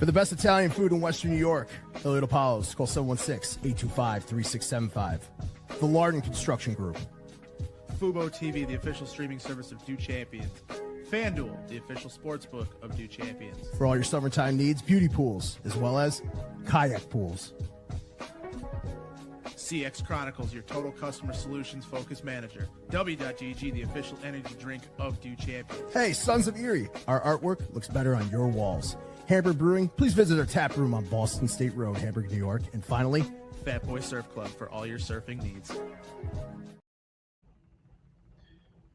For the best Italian food in Western New York, Elliot Apollos, call 716-825-3675. The Lardon Construction Group. Fubo TV, the official streaming service of Do Champions. FanDuel, the official sportsbook of Do Champions. For all your summertime needs, beauty pools, as well as kayak pools. CX Chronicles, your total customer solutions focused manager. W.GG, the official energy drink of Do Champions. Hey, Sons of Erie, our artwork looks better on your walls. Hamburg Brewing, please visit our tap room on Boston State Road, Hamburg, New York. And finally, Fat Boy Surf Club for all your surfing needs.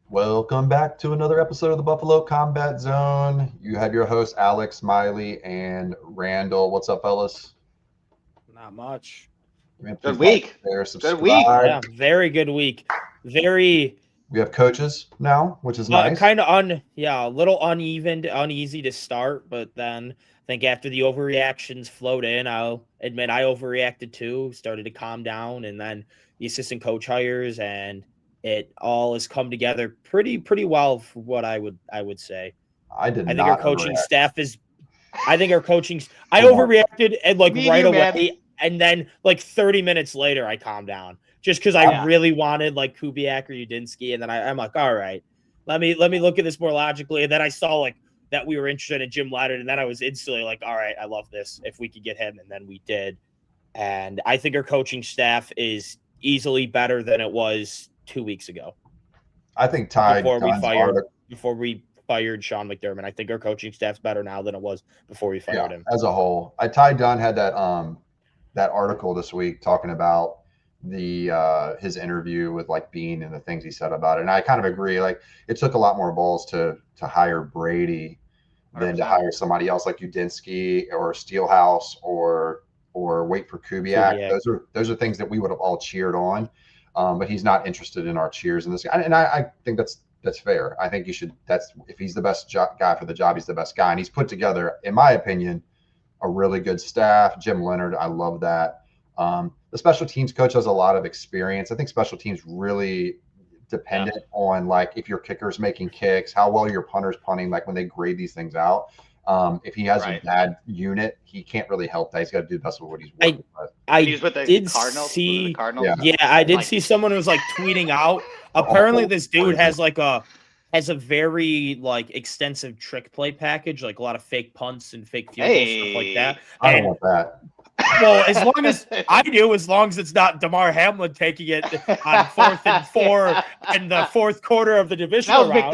Welcome back to another episode of the Buffalo Combat Zone. You have your hosts, Alex, Miley, and Randall. What's up, fellas? Not much. Good week. Good week. Yeah, very good week. We have coaches now, which is nice. Kind of a little uneasy to start, but then I think after the overreactions flowed in, I'll admit I overreacted too, started to calm down, and then the assistant coach hires, and it all has come together pretty well for what I would say. I think our coaching staff is I overreacted and right away, and then 30 minutes later I calmed down. Just because I really wanted Kubiak or Udinski, and then I'm like, all right, let me look at this more logically. And then I saw that we were interested in Jim Leonard, and then I was instantly like, all right, I love this. If we could get him, and then we did. And I think our coaching staff is easily better than it was 2 weeks ago. I think before we fired Sean McDermott, I think our coaching staff's better now than it was before we fired him. As a whole, Ty Dunn had that article this week talking about his interview with Bean and the things he said about it, and I kind of agree. It took a lot more balls to hire Brady than to hire somebody else like Udinski or Steelhouse or wait for Kubiak. Those are things that we would have all cheered on, but he's not interested in our cheers in this. And I think that's fair. I think you should. If he's the best guy for the job, he's the best guy, and he's put together, in my opinion, a really good staff. Jim Leonard, I love that. The special teams coach has a lot of experience. I think special teams really dependent on if your kicker's making kicks, how well your punter's punting, when they grade these things out. If he has a bad unit, he can't really help that. He's got to do the best with what he's working with. He's with the Cardinals. I did see someone who was tweeting out. Apparently, this dude has a very extensive trick play package, a lot of fake punts and fake field goals, stuff like that. I don't want that. Well, as long as it's not DeMar Hamlin taking it on 4th and 4 in the fourth quarter of the divisional round.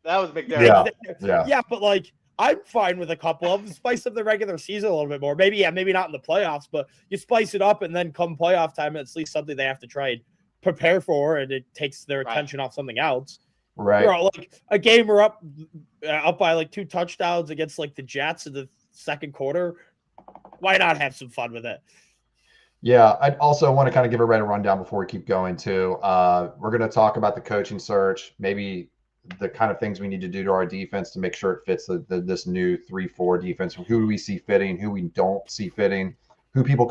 That was McDermott. Yeah, but I'm fine with a couple of them. Spice up the regular season a little bit more. Maybe not in the playoffs, but you spice it up, and then come playoff time, it's at least something they have to try and prepare for, and it takes their attention off something else. Right. A game we're up by 2 touchdowns against the Jets in the second quarter. Why not have some fun with it? Yeah, I also want to kind of give a rundown before we keep going too. We're going to talk about the coaching search, maybe the kind of things we need to do to our defense to make sure it fits this new 3-4 defense. Who do we see fitting? Who we don't see fitting? Some people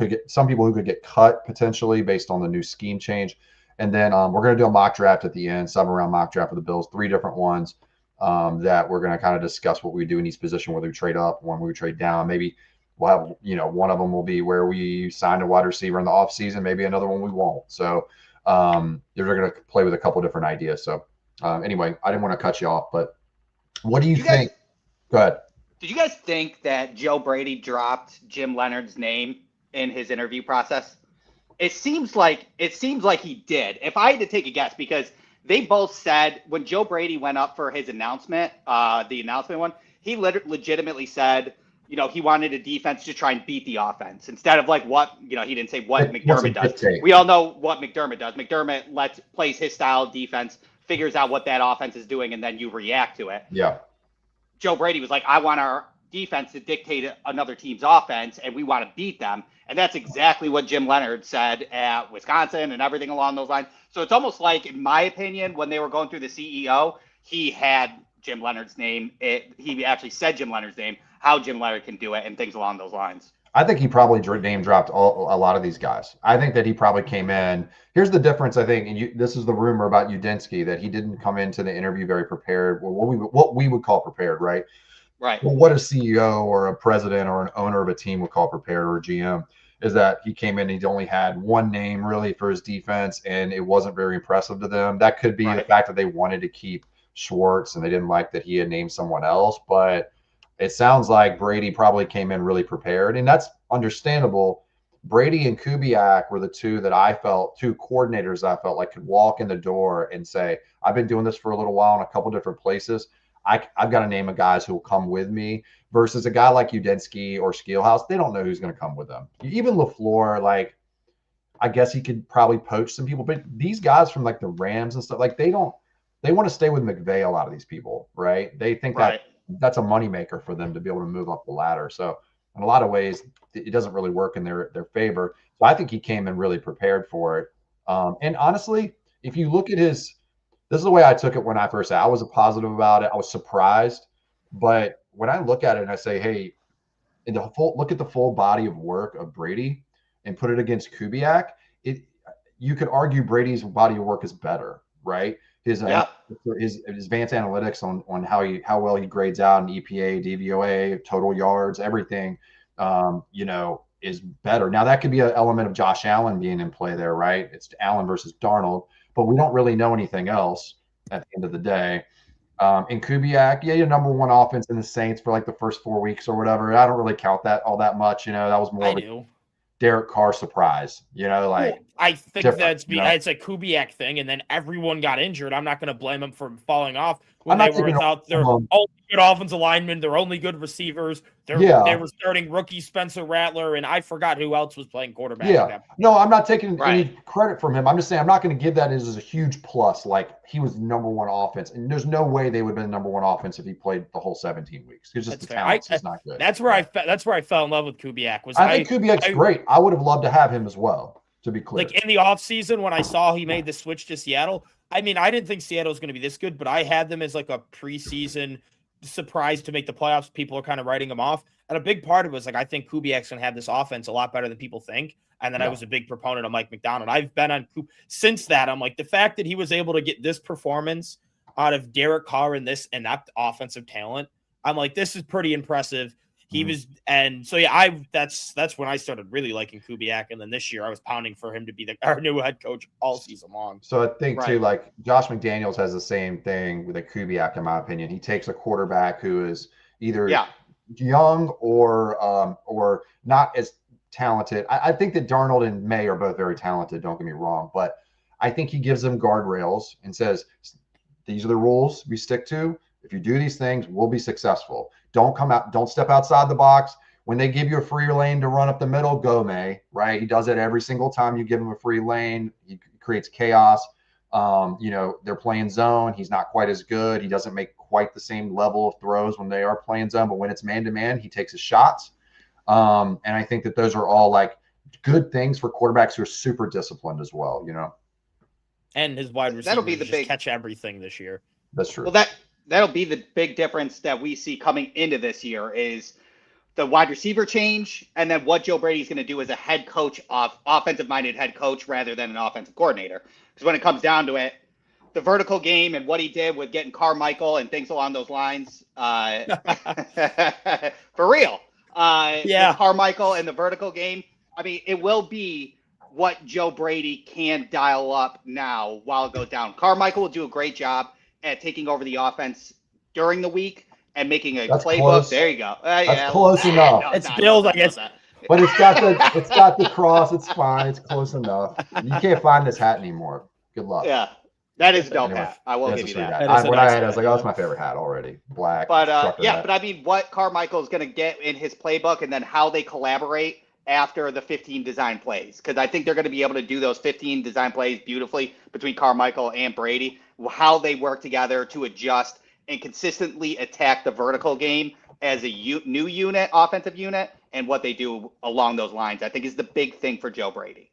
who could get cut potentially based on the new scheme change. And then we're going to do a mock draft at the end, 7-round mock draft for the Bills, 3 different ones that we're going to kind of discuss what we do in each position, whether we trade up, when we trade down. Maybe we'll have, one of them will be where we signed a wide receiver in the offseason. Maybe another one we won't. So they're going to play with a couple different ideas. So anyway, I didn't want to cut you off, but what do you think? Go ahead. Did you guys think that Joe Brady dropped Jim Leonard's name in his interview process? It seems like he did. If I had to take a guess, because they both said when Joe Brady went up for his announcement, the announcement one, he legitimately said, he wanted a defense to try and beat the offense instead of what, he didn't say what McDermott does. We all know what McDermott does. McDermott plays his style of defense, figures out what that offense is doing, and then you react to it. Yeah. Joe Brady was like, I want our defense to dictate another team's offense, and we want to beat them. And that's exactly what Jim Leonard said at Wisconsin and everything along those lines. So it's almost like, in my opinion, when they were going through the CEO, he had Jim Leonard's name. He actually said Jim Leonard's name, how Jim Leonard can do it, and things along those lines. I think he probably name dropped a lot of these guys. I think that he probably came in. Here's the difference, I think, and this is the rumor about Udinski, that he didn't come into the interview very prepared, or what we would call prepared, right? Right. Well, what a CEO or a president or an owner of a team would call prepared, or a GM, is that he came in and he's only had one name really for his defense, and it wasn't very impressive to them. That could be the fact that they wanted to keep Schwartz and they didn't like that he had named someone else, but it sounds like Brady probably came in really prepared, and that's understandable. Brady and Kubiak were the two coordinators I felt like could walk in the door and say, I've been doing this for a little while in a couple different places. I've got a name of guys who will come with me, versus a guy like Udinski or Steelhouse. They don't know who's going to come with them. Even LaFleur, like, I guess he could probably poach some people, but these guys from like the Rams and stuff, like they want to stay with McVay, a lot of these people, right? They think that that's a moneymaker for them to be able to move up the ladder. So in a lot of ways, it doesn't really work in their favor. So I think he came in really prepared for it. And honestly, if you look at this is the way I took it when I first said I was positive about it. I was surprised, but when I look at it and I say, hey, look at the full body of work of Brady and put it against Kubiak, you could argue Brady's body of work is better, right? His advanced analytics on how well he grades out in EPA, DVOA, total yards, everything, is better. Now that could be an element of Josh Allen being in play there, right? It's Allen versus Darnold, but we don't really know anything else at the end of the day. In Kubiak, your number one offense in the Saints for like the first 4 weeks or whatever. I don't really count that all that much. That was more of a Derek Carr surprise. I think it's a Kubiak thing, and then everyone got injured. I'm not going to blame him for falling off when they were without their only good offensive linemen, their only good receivers. They were starting rookie Spencer Rattler, and I forgot who else was playing quarterback. Yeah, no, I'm not taking any credit from him. I'm just saying I'm not going to give that as a huge plus. Like, he was number one offense, and there's no way they would have been number one offense if he played the whole 17 weeks. It's just the talent is not good. That's where I fell in love with Kubiak. I think Kubiak's great. I would have loved to have him as well, to be clear. Like, in the offseason, when I saw he made the switch to Seattle, I mean, I didn't think Seattle was going to be this good, but I had them as like a preseason surprise to make the playoffs. People are kind of writing him off. And a big part of it was like, I think Kubiak's going to have this offense a lot better than people think. And then I was a big proponent of Mike McDonald. I've been on since that. I'm like, the fact that he was able to get this performance out of Derek Carr and this inept offensive talent, I'm like, this is pretty impressive. He was, and so that's when I started really liking Kubiak, and then this year I was pounding for him to be our new head coach all season long. So I think too, like Josh McDaniels has the same thing with a Kubiak, in my opinion. He takes a quarterback who is either young or not as talented. I think that Darnold and May are both very talented. Don't get me wrong, but I think he gives them guardrails and says, "These are the rules we stick to. If you do these things, we'll be successful. Don't step outside the box. When they give you a free lane to run up the middle, go May," right? He does it every single time you give him a free lane. He creates chaos. They're playing zone. He's not quite as good. He doesn't make quite the same level of throws when they are playing zone, but when it's man-to-man, he takes his shots. And I think that those are all like good things for quarterbacks who are super disciplined as well, And his wide receivers that'll be the big catch everything this year. That's true. Well, that'll be the big difference that we see coming into this year is the wide receiver change, and then what Joe Brady's going to do as a head coach, offensive-minded head coach rather than an offensive coordinator. Because when it comes down to it, the vertical game and what he did with getting Carmichael and things along those lines, for real. Carmichael and the vertical game, I mean, it will be what Joe Brady can dial up now while it goes down. Carmichael will do a great job at taking over the offense during the week and making a playbook. Close. There you go. That's close enough. It's Bills, I guess. But it's got the cross. It's fine. It's close enough. You can't find this hat anymore. Good luck. Yeah, that is a dope hat. I will give you that. When I had it, I was like, oh, it's my favorite hat already. Black. But but I mean, what Carmichael is going to get in his playbook, and then how they collaborate after the 15 design plays, because I think they're going to be able to do those 15 design plays beautifully between Carmichael and Brady. How they work together to adjust and consistently attack the vertical game as a new unit, offensive unit, and what they do along those lines, I think is the big thing for Joe Brady.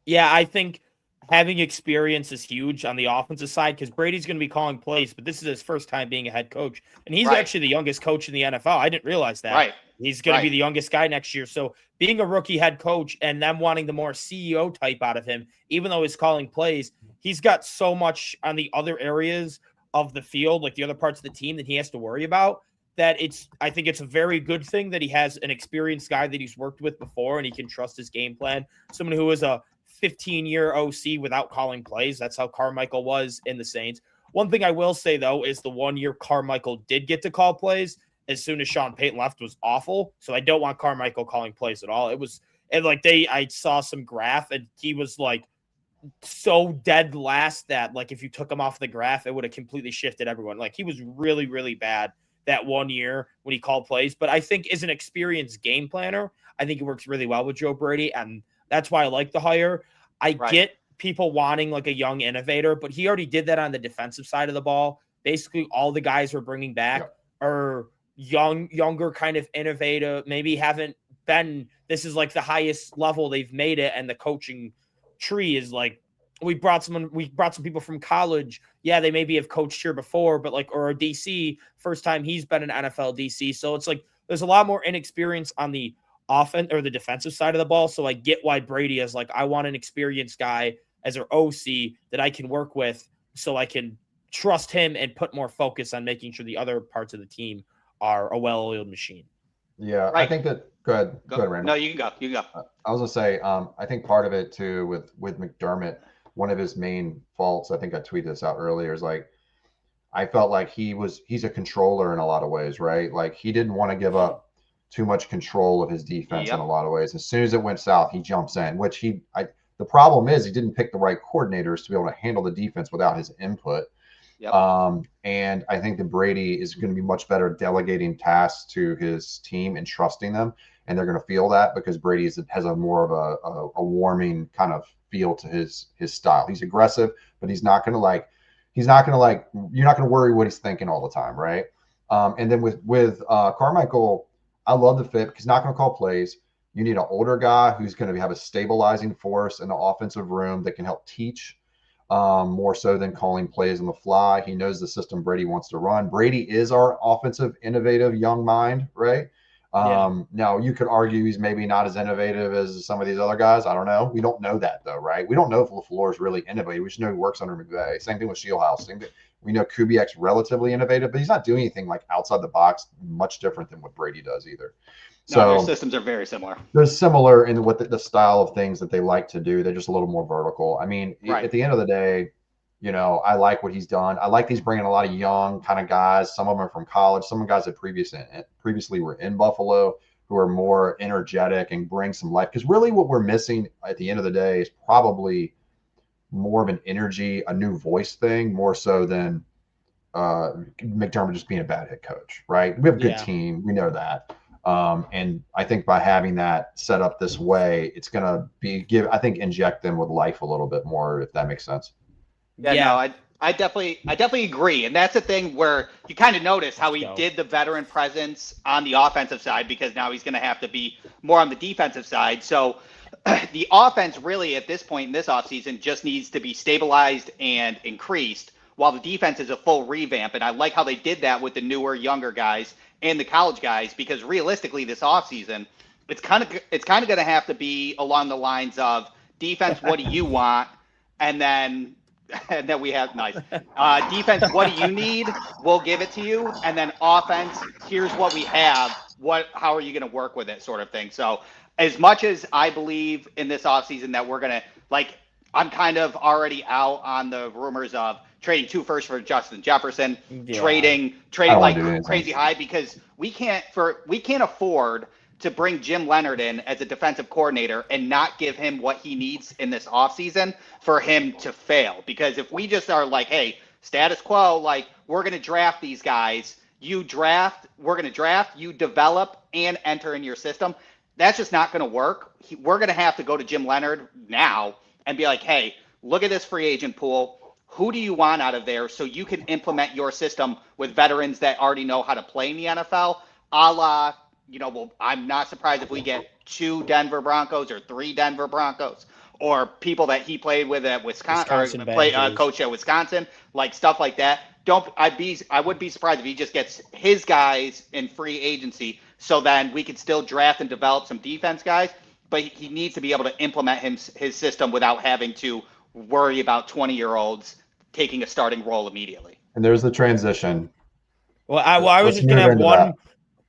Yeah, I think having experience is huge on the offensive side, because Brady's going to be calling plays, but this is his first time being a head coach. And he's actually the youngest coach in the NFL. I didn't realize that. Right. He's going to be the youngest guy next year. So being a rookie head coach and them wanting the more CEO type out of him, even though he's calling plays, he's got so much on the other areas of the field, like the other parts of the team, that he has to worry about. that I think it's a very good thing that he has an experienced guy that he's worked with before and he can trust his game plan. Someone who is a 15-year OC without calling plays. That's how Carmichael was in the Saints. One thing I will say, though, is the 1 year Carmichael did get to call plays as soon as Sean Payton left was awful. So I don't want Carmichael calling plays at all. I saw some graph and he was like so dead last that like if you took him off the graph, it would have completely shifted everyone. Like he was really, really bad that 1 year when he called plays. But I think as an experienced game planner, I think it works really well with Joe Brady. And that's why I like the hire. I get people wanting like a young innovator, but he already did that on the defensive side of the ball. Basically, all the guys we're bringing back are younger kind of innovative, maybe haven't been, this is like the highest level they've made it. And the coaching tree is like, we brought some people from college. Yeah, they maybe have coached here before, but like, or a DC, first time he's been an NFL DC. So it's like, there's a lot more inexperience on the offense or the defensive side of the ball. So I get why Brady is like, I want an experienced guy as our OC that I can work with so I can trust him and put more focus on making sure the other parts of the team are a well-oiled machine. Yeah, I think that. Go ahead, Randall. No, you can go. I was gonna say, I think part of it too with McDermott, one of his main faults, I think I tweeted this out earlier, is like I felt like he's a controller in a lot of ways, right? Like he didn't want to give up too much control of his defense in a lot of ways. As soon as it went south, he jumps in, which the problem is he didn't pick the right coordinators to be able to handle the defense without his input. And I think that Brady is going to be much better at delegating tasks to his team and trusting them. And they're going to feel that because Brady has a more of a warming kind of feel to his style. He's aggressive, but you're not going to worry what he's thinking all the time. Right. And then with Carmichael, I love the fit because he's not going to call plays. You need an older guy who's going to have a stabilizing force in the offensive room that can help teach more so than calling plays on the fly. He knows the system Brady wants to run. Brady is our offensive, innovative young mind, right? Now, you could argue he's maybe not as innovative as some of these other guys. I don't know. We don't know that, though, right? We don't know if LaFleur is really innovative. We just know he works under McVay. Same thing with Shieldhouse. We know Kubiak's relatively innovative, but he's not doing anything like outside the box much different than what Brady does either. No, their systems are very similar. They're similar in what the style of things that they like to do. They're just a little more vertical. I mean, at the end of the day, I like what he's done. I like he's bringing a lot of young kind of guys. Some of them are from college. Some of the guys that previously were in Buffalo who are more energetic and bring some life. Because really what we're missing at the end of the day is probably more of an energy, a new voice thing, more so than McDermott just being a bad head coach, right? We have a good team. We know that. And I think by having that set up this way, it's going to inject them with life a little bit more, if that makes sense. No, I definitely agree. And that's the thing where you kind of notice how he did the veteran presence on the offensive side, because now he's going to have to be more on the defensive side. So the offense really at this point in this offseason just needs to be stabilized and increased, while the defense is a full revamp. And I like how they did that with the newer, younger guys and the college guys, because realistically this offseason, it's kind of going to have to be along the lines of defense, what do you want? And then we have defense, what do you need? We'll give it to you. And then offense, here's what we have. How are you going to work with it, sort of thing. So as much as I believe in this offseason that we're going to, I'm kind of already out on the rumors of trading 2 firsts for Justin Jefferson, trading like crazy high, because we can't afford to bring Jim Leonhard in as a defensive coordinator and not give him what he needs in this offseason for him to fail. Because if we just are like, hey, status quo, like we're going to draft these guys, we're going to draft, you develop and enter in your system, that's just not going to work. We're going to have to go to Jim Leonhard now and be like, hey, look at this free agent pool. Who do you want out of there so you can implement your system with veterans that already know how to play in the NFL, a la, I'm not surprised if we get 2 Denver Broncos or 3 Denver Broncos, or people that he played with at Wisconsin, coach at Wisconsin, like stuff like that. I would be surprised if he just gets his guys in free agency, so then we could still draft and develop some defense guys, but he needs to be able to implement his system without having to worry about 20-year-olds taking a starting role immediately. And there's the transition. Well, I was Let's just gonna move have into one. that.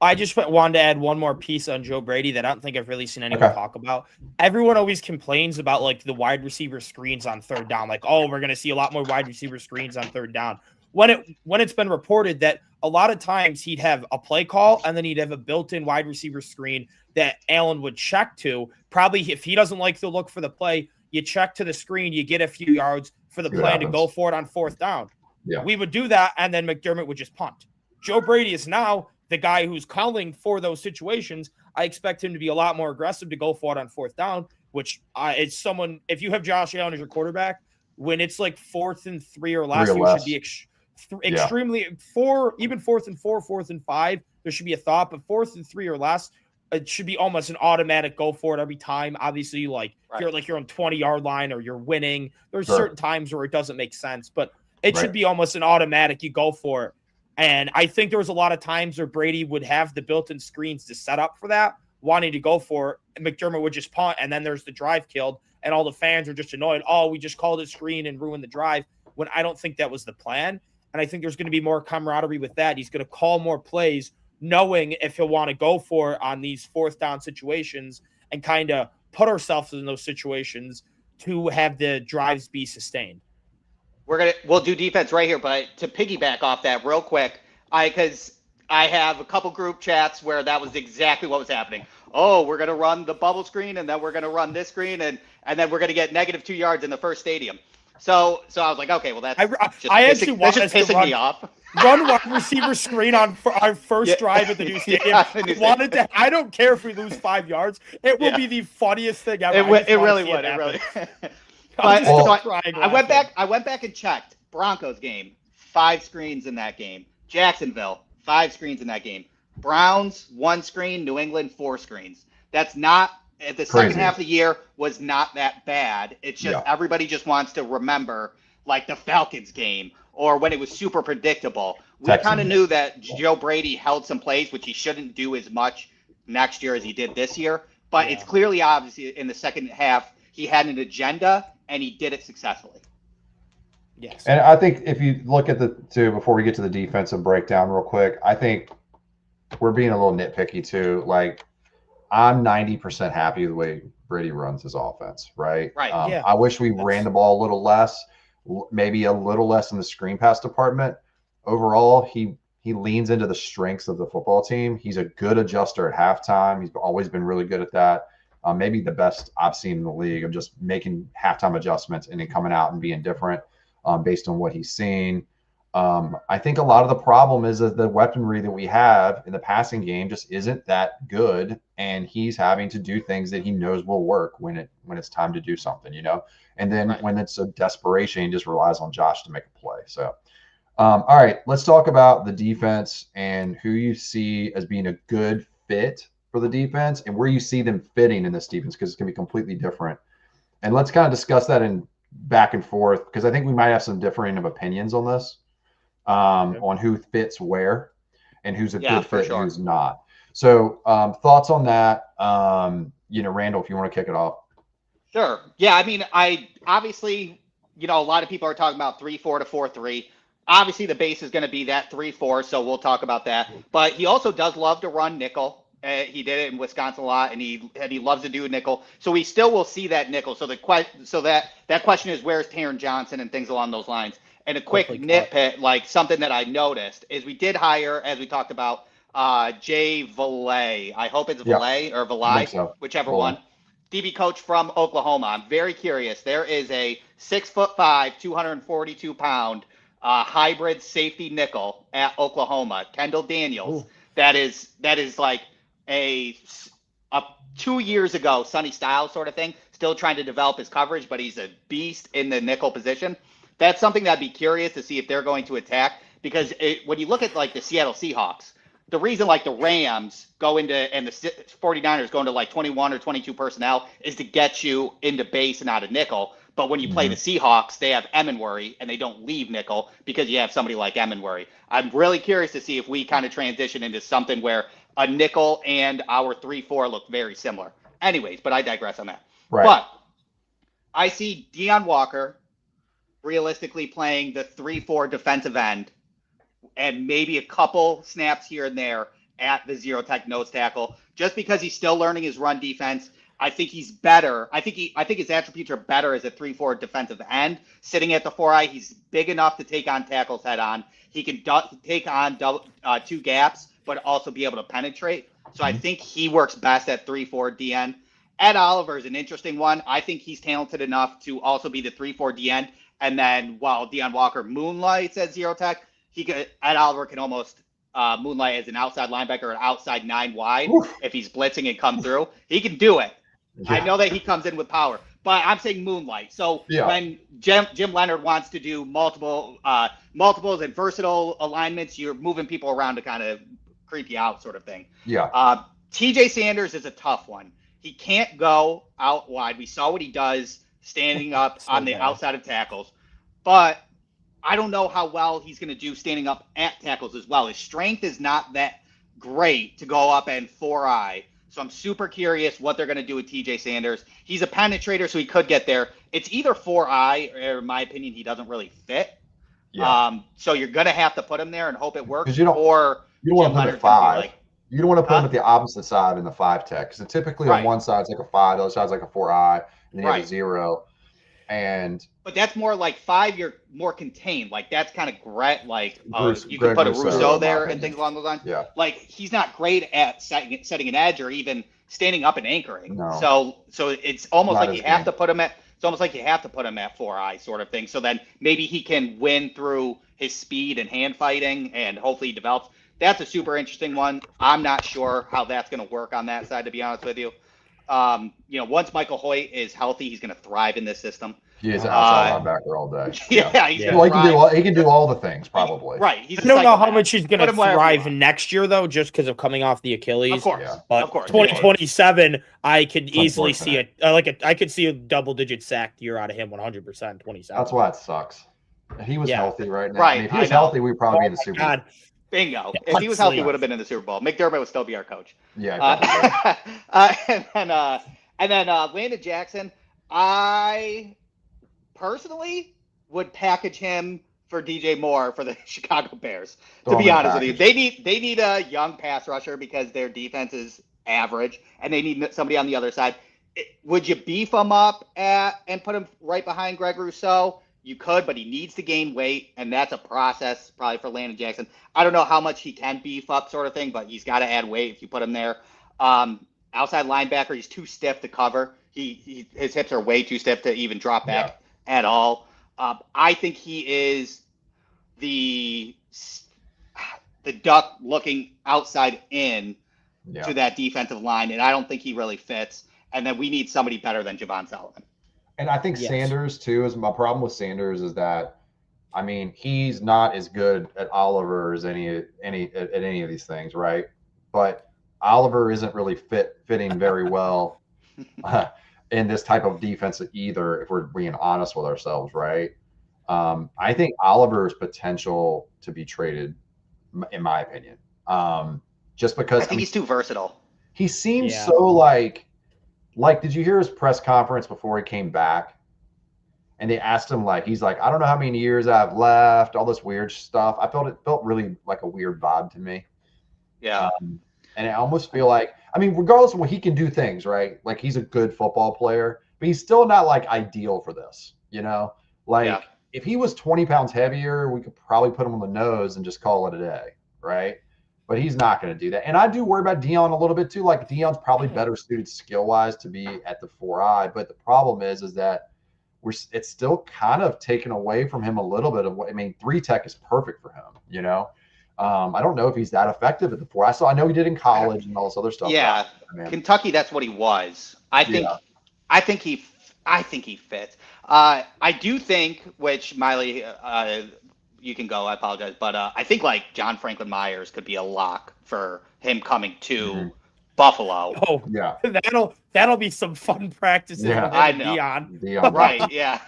I just wanted to add one more piece on Joe Brady that I don't think I've really seen anyone Okay. talk about. Everyone always complains about like the wide receiver screens on third down, like, oh, we're gonna see a lot more wide receiver screens on third down. When it's been reported that a lot of times he'd have a play call and then he'd have a built-in wide receiver screen that Allen would check to. Probably if he doesn't like the look for the play, you check to the screen, you get a few yards for the See what plan to happens. go for it on fourth down. Yeah. We would do that, and then McDermott would just punt. Joe Brady is now the guy who's calling for those situations. I expect him to be a lot more aggressive to go for it on fourth down, which it's someone, if you have Josh Allen as your quarterback, when it's like 4th and 3 or less, you should be extremely even 4th and 4, 4th and 5, there should be a thought, but 4th and 3 or less, it should be almost an automatic go for it every time. Obviously, like you're on 20-yard line or you're winning. There's certain times where it doesn't make sense, but it should be almost an automatic. You go for it. And I think there was a lot of times where Brady would have the built-in screens to set up for that, wanting to go for it. McDermott would just punt, and then there's the drive killed, and all the fans are just annoyed. Oh, we just called a screen and ruined the drive, when I don't think that was the plan. And I think there's going to be more camaraderie with that. He's going to call more plays, knowing if he'll want to go for it on these fourth down situations and kind of put ourselves in those situations to have the drives be sustained. We'll do defense right here, but to piggyback off that real quick, because I have a couple group chats where that was exactly what was happening. Oh, we're gonna run the bubble screen, and then we're gonna run this screen, and then we're gonna get negative -2 yards in the first stadium. So I was like, okay, well that's pissing me off. Run wide receiver screen on our first drive at the new stadium. I don't care if we lose 5 yards. It will be the funniest thing ever. It really would. It really. But I went back and checked. Broncos game, 5 screens in that game. Jacksonville, 5 screens in that game. Browns, 1 screen. New England, 4 screens. That's not the second half of the year was not that bad. It's just everybody just wants to remember like the Falcons game or when it was super predictable. We kind of knew that Joe Brady held some plays, which he shouldn't do as much next year as he did this year. But it's clearly obviously in the second half he had an agenda and he did it successfully. Yes. And I think if you look at before we get to the defensive breakdown real quick, I think we're being a little nitpicky too. Like I'm 90% happy the way Brady runs his offense, right? Right. I wish we ran the ball a little less, maybe a little less in the screen pass department. Overall, he leans into the strengths of the football team. He's a good adjuster at halftime. He's always been really good at that. Maybe the best I've seen in the league of just making halftime adjustments and then coming out and being different based on what he's seen. I think a lot of the problem is that the weaponry that we have in the passing game just isn't that good, and he's having to do things that he knows will work when it's time to do something, And then when it's a desperation, he just relies on Josh to make a play. So, all right, let's talk about the defense and who you see as being a good fit for the defense and where you see them fitting in this defense, because it's going to be completely different. And let's kind of discuss that in back and forth, because I think we might have some differing of opinions on this, on who fits where and who's a good fit and who's not. So thoughts on that, Randall, if you want to kick it off. Sure. Yeah, I mean, I obviously, a lot of people are talking about 3-4 to 4-3. Obviously, the base is going to be that 3-4, so we'll talk about that. But he also does love to run nickel. He did it in Wisconsin a lot, and he loves to do a nickel. So we still will see that nickel. So that question is, where's Taron Johnson and things along those lines. And a quick nitpick, like something that I noticed is we did hire, as we talked about, Jay Valai. I hope it's Valai or Valai, whichever one. DB coach from Oklahoma. I'm very curious. There is a 6'5", 242-pound hybrid safety nickel at Oklahoma, Kendall Daniels. Ooh. That is like a 2 years ago Sonny Styles sort of thing. Still trying to develop his coverage, but he's a beast in the nickel position. That's something that I'd be curious to see if they're going to attack, because when you look at like the Seattle Seahawks, the reason like the Rams go into and the 49ers go into like 21 or 22 personnel is to get you into base and out of nickel. But when you play the Seahawks, they have Emenworry, and they don't leave nickel because you have somebody like Emenworry. I'm really curious to see if we kind of transition into something where a nickel and our 3-4 look very similar. Anyways, but I digress on that. Right. But I see Deion Walker realistically playing the 3-4 defensive end and maybe a couple snaps here and there at the zero tech nose tackle, just because he's still learning his run defense. I think he's better. I think his attributes are better as a 3-4 defensive end. Sitting at the 4-eye, he's big enough to take on tackles head on. He can take on two gaps, but also be able to penetrate. So I think he works best at 3-4 DN. Ed Oliver is an interesting one. I think he's talented enough to also be the 3-4 DN. And then while Deion Walker moonlights at zero tech, Ed Oliver can almost moonlight as an outside linebacker or an outside 9 wide. If he's blitzing and come through. He can do it. Yeah. I know that he comes in with power, but I'm saying moonlight. So when Jim Leonard wants to do multiples and versatile alignments, you're moving people around to kind of creep you out, sort of thing. Yeah. TJ Sanders is a tough one. He can't go out wide. We saw what he does standing up on the outside of tackles, but I don't know how well he's going to do standing up at tackles as well. His strength is not that great to go up and 4-eye. So I'm super curious what they're going to do with TJ Sanders. He's a penetrator, so he could get there. It's either 4-eye, or in my opinion, he doesn't really fit. Yeah. So you're going to have to put him there and hope it works. You don't want to put him at 5. You don't want to put him at the opposite side in the 5 tech. Because typically on one side it's like a 5, the other side's like a 4-eye, and then you have a 0. But that's more like 5. You're more contained. Like that's kind of great. Like you can put a Rousseau there and things along those lines. Yeah. Like he's not great at setting an edge or even standing up and anchoring. No. So it's almost like you have to put him at. It's almost like you have to put him at 4-eye sort of thing. So then maybe he can win through his speed and hand fighting, and hopefully he develops. That's a super interesting one. I'm not sure how that's going to work on that side, to be honest with you. Once Michael Hoyt is healthy, he's going to thrive in this system. He is an outside linebacker all day. He can do all the things, probably. Right. I don't know how much he's going to thrive next year, though, just because of coming off the Achilles. Of course. Yeah. But 2027, I could easily see I could see a double-digit sack year out of him, 100%. 27. That's why it sucks. If he was healthy right now. Right. If he was healthy, we'd probably be in the Super Bowl. Bingo. If he was healthy, he would have been in the Super Bowl. McDermott would still be our coach. Yeah. And then Landon Jackson, I personally would package him for DJ Moore for the Chicago Bears. To be honest with you, they need a young pass rusher because their defense is average, and they need somebody on the other side. Would you beef him up and put him right behind Greg Rousseau? You could, but he needs to gain weight, and that's a process probably for Landon Jackson. I don't know how much he can beef up, sort of thing, but he's got to add weight if you put him there. Outside linebacker, he's too stiff to cover. His hips are way too stiff to even drop back at all. I think he is the duck looking outside in to that defensive line, and I don't think he really fits. And then we need somebody better than Javon Sullivan. And I think Sanders too is my problem with Sanders is that, I mean, he's not as good at Oliver as any of these things, right? But Oliver isn't really fitting very well in this type of defense either, if we're being honest with ourselves, right? I think Oliver's potential to be traded, in my opinion, just because I think he's too versatile. He seems so like, did you hear his press conference before he came back? And they asked him, he's like, I don't know how many years I've left, all this weird stuff. It felt really like a weird vibe to me. Yeah. And I almost feel like, I mean, regardless of what he can do things, right? Like he's a good football player, but he's still not ideal for this, If he was 20 pounds heavier, we could probably put him on the nose and just call it a day, right? But he's not going to do that. And I do worry about Deion a little bit too. Deion's probably better suited skill-wise to be at the 4-eye, but the problem is that it's still kind of taken away from him a little bit of what, 3 tech is perfect for him, I don't know if he's that effective at the 4. I know he did in college and all this other stuff. Yeah, Kentucky, that's what he was. I think he fits. I do think, which Miley, you can go. I apologize, but I think John Franklin Myers could be a lock for him coming to Buffalo. Oh yeah, that'll be some fun practices. Yeah, I know. Deion. Right? Yeah.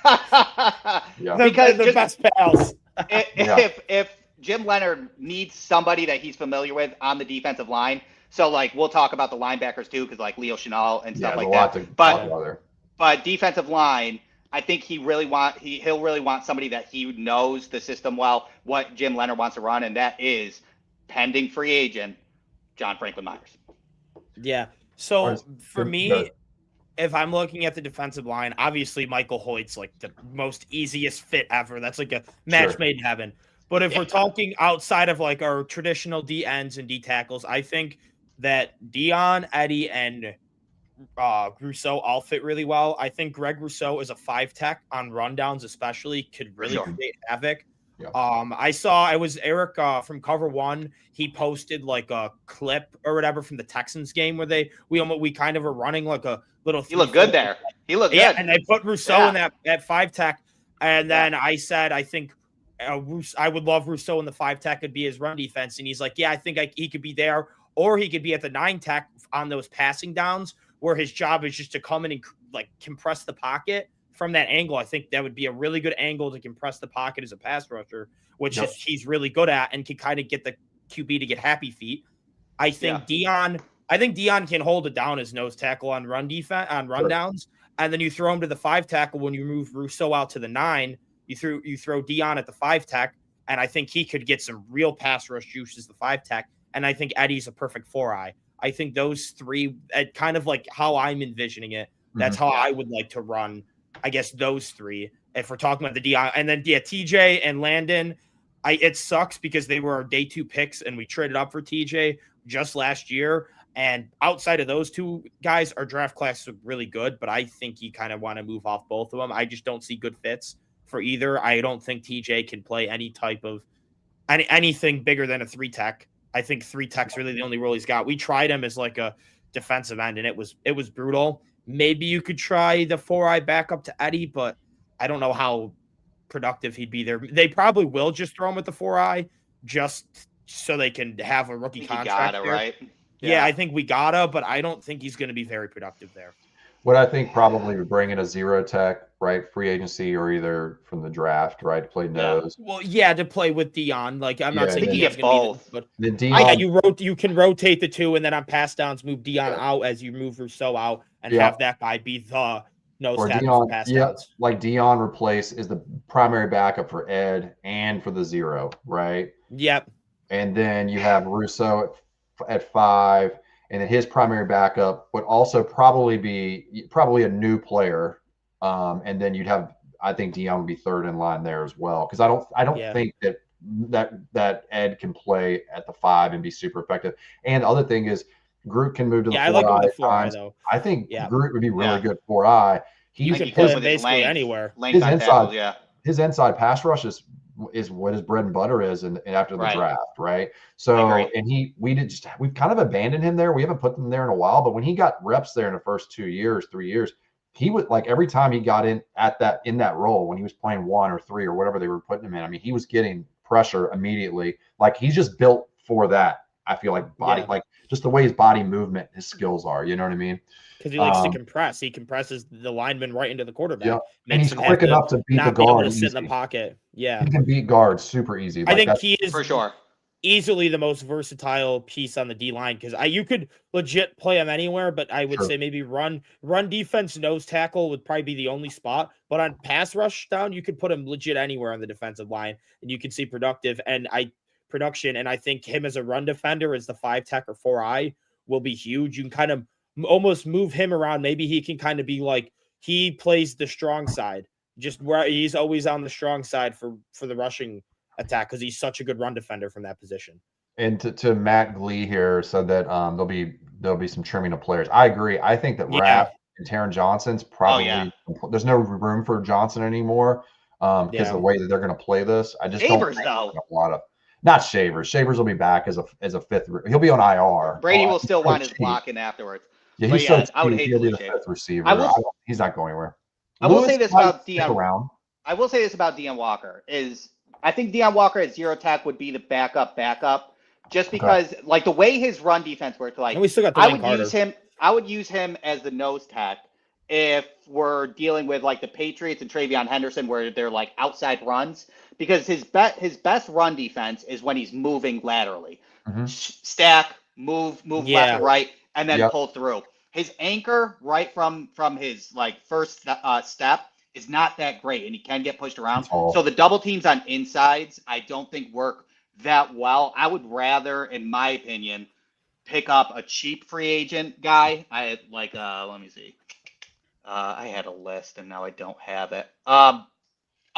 Because the best pals. If Jim Leonard needs somebody that he's familiar with on the defensive line, so we'll talk about the linebackers too, because Leo Chenal and stuff like that. But defensive line, I think he'll really want somebody that he knows the system well, what Jim Leonhard wants to run, and that is pending free agent John Franklin Myers. Yeah. So Or- for Go me, ahead. if I'm looking at the defensive line, obviously Michael Hoyt's like the most easiest fit ever. That's like a match Sure. made in heaven. But if we're talking outside of like our traditional D ends and D tackles, I think that Dion, Eddie, and Rousseau all fit really well. I think Greg Rousseau is a 5-tech on rundowns, especially could really Sure. create havoc. Yeah. I was Eric from Cover One. He posted like a clip or whatever from the Texans game where we kind of were running like a little. He looked good there. He looked Yeah, good. and they put Rousseau in that 5-tech, and then I said I think I would love Rousseau in the 5-tech could be his run defense, and he's like, yeah, I think he could be there, or he could be at the 9-tech on those passing downs where his job is just to come in and like compress the pocket from that angle. I think that would be a really good angle to compress the pocket as a pass rusher, which Yep. he's really good at and can kind of get the QB to get happy feet. I think Dion can hold it down as nose tackle on run defense on rundowns, and then you throw him to the 5-tackle when you move Rousseau out to the 9. You throw Dion at the 5-tech, and I think he could get some real pass rush juice as the 5-tech. And I think Eddie's a perfect 4-eye. I think those three, kind of like how I'm envisioning it, that's how I would like to run. I guess those three. If we're talking about the Dion, and then TJ and Landon, it sucks because they were our day 2 picks, and we traded up for TJ just last year. And outside of those two guys, our draft class is really good, but I think you kind of want to move off both of them. I just don't see good fits for either. I don't think TJ can play any type of anything bigger than a 3-tech. I think 3-tech's really the only role he's got. We tried him as like a defensive end, and it was brutal. Maybe you could try the 4-eye backup to Eddie, but I don't know how productive he'd be there. They probably will just throw him with the 4-eye just so they can have a rookie contract there. Right? Yeah, I think we gotta, but I don't think he's going to be very productive there. What I think probably would bring in a 0-tech, right? Free agency or either from the draft, right? To play nose. Well, yeah, to play with Dion. Like I'm not saying he Dion's get going to be both. but The Dion, you can rotate the two, and then on pass downs, move Dion out as you move Rousseau out, and have that guy be the nose or tackle Dion, for pass downs. like Dion is the primary backup for Ed and for the 0, right? Yep. And then you have Rousseau at 5, and then his primary backup would also probably be a new player. And then you'd have, I think Dion would be third in line there as well, because I don't think that Ed can play at the 5 and be super effective. And the other thing is Groot can move to the 4-eye. I like him with the 4-eye though. I think Groot would be really good 4-eye. You can play him basically anywhere. His inside pass rush is what his bread and butter is, and after the draft, right? So, and we've kind of abandoned him there. We haven't put him there in a while, but when he got reps there in the first 2 years, 3 years, he would like every time he got in that role when he was playing 1 or 3 or whatever they were putting him in. I mean, he was getting pressure immediately. Like he's just built for that. I feel like like just the way his body movement, his skills are. You know what I mean? Because he likes to compress. He compresses the lineman right into the quarterback. Yeah. And he's quick enough to beat the guard. Sit in the pocket. Yeah. He can beat guards super easy. I think he is for sure easily the most versatile piece on the D line, because you could legit play him anywhere, but I would say maybe run defense, nose tackle would probably be the only spot. But on pass rush down, you could put him legit anywhere on the defensive line, and you can see production. And I think him as a run defender as the 5-tech or 4-eye will be huge. You can kind of almost move him around. Maybe he can kind of be like he plays the strong side, just where he's always on the strong side for the rushing attack, because he's such a good run defender from that position. And to Matt Glee here said that there'll be some trimming of players. I agree. I think that Rapp and Taron Johnson's probably there's no room for Johnson anymore because of the way that they're going to play this. I just Shavers, don't think a lot of not Shavers. Shavers will be back as a fifth. He'll be on IR. Brady will still want his blocking afterwards. Yeah, he's I would hate he'll be the 5th receiver. He's not going anywhere. I will say this about Deion. I will say this about Deion Walker is I think Deion Walker at 0-tech would be the backup, just because like the way his run defense works. Like we still got I would use him as the nose tech if we're dealing with like the Patriots and Travion Henderson, where they're like outside runs, because his best run defense is when he's moving laterally, stack, move left and right, and then pull through. His anchor right from his like first step is not that great, and he can get pushed around. tall. So the double teams on insides, I don't think work that well. I would rather, in my opinion, pick up a cheap free agent guy. I like, let me see. I had a list and now I don't have it.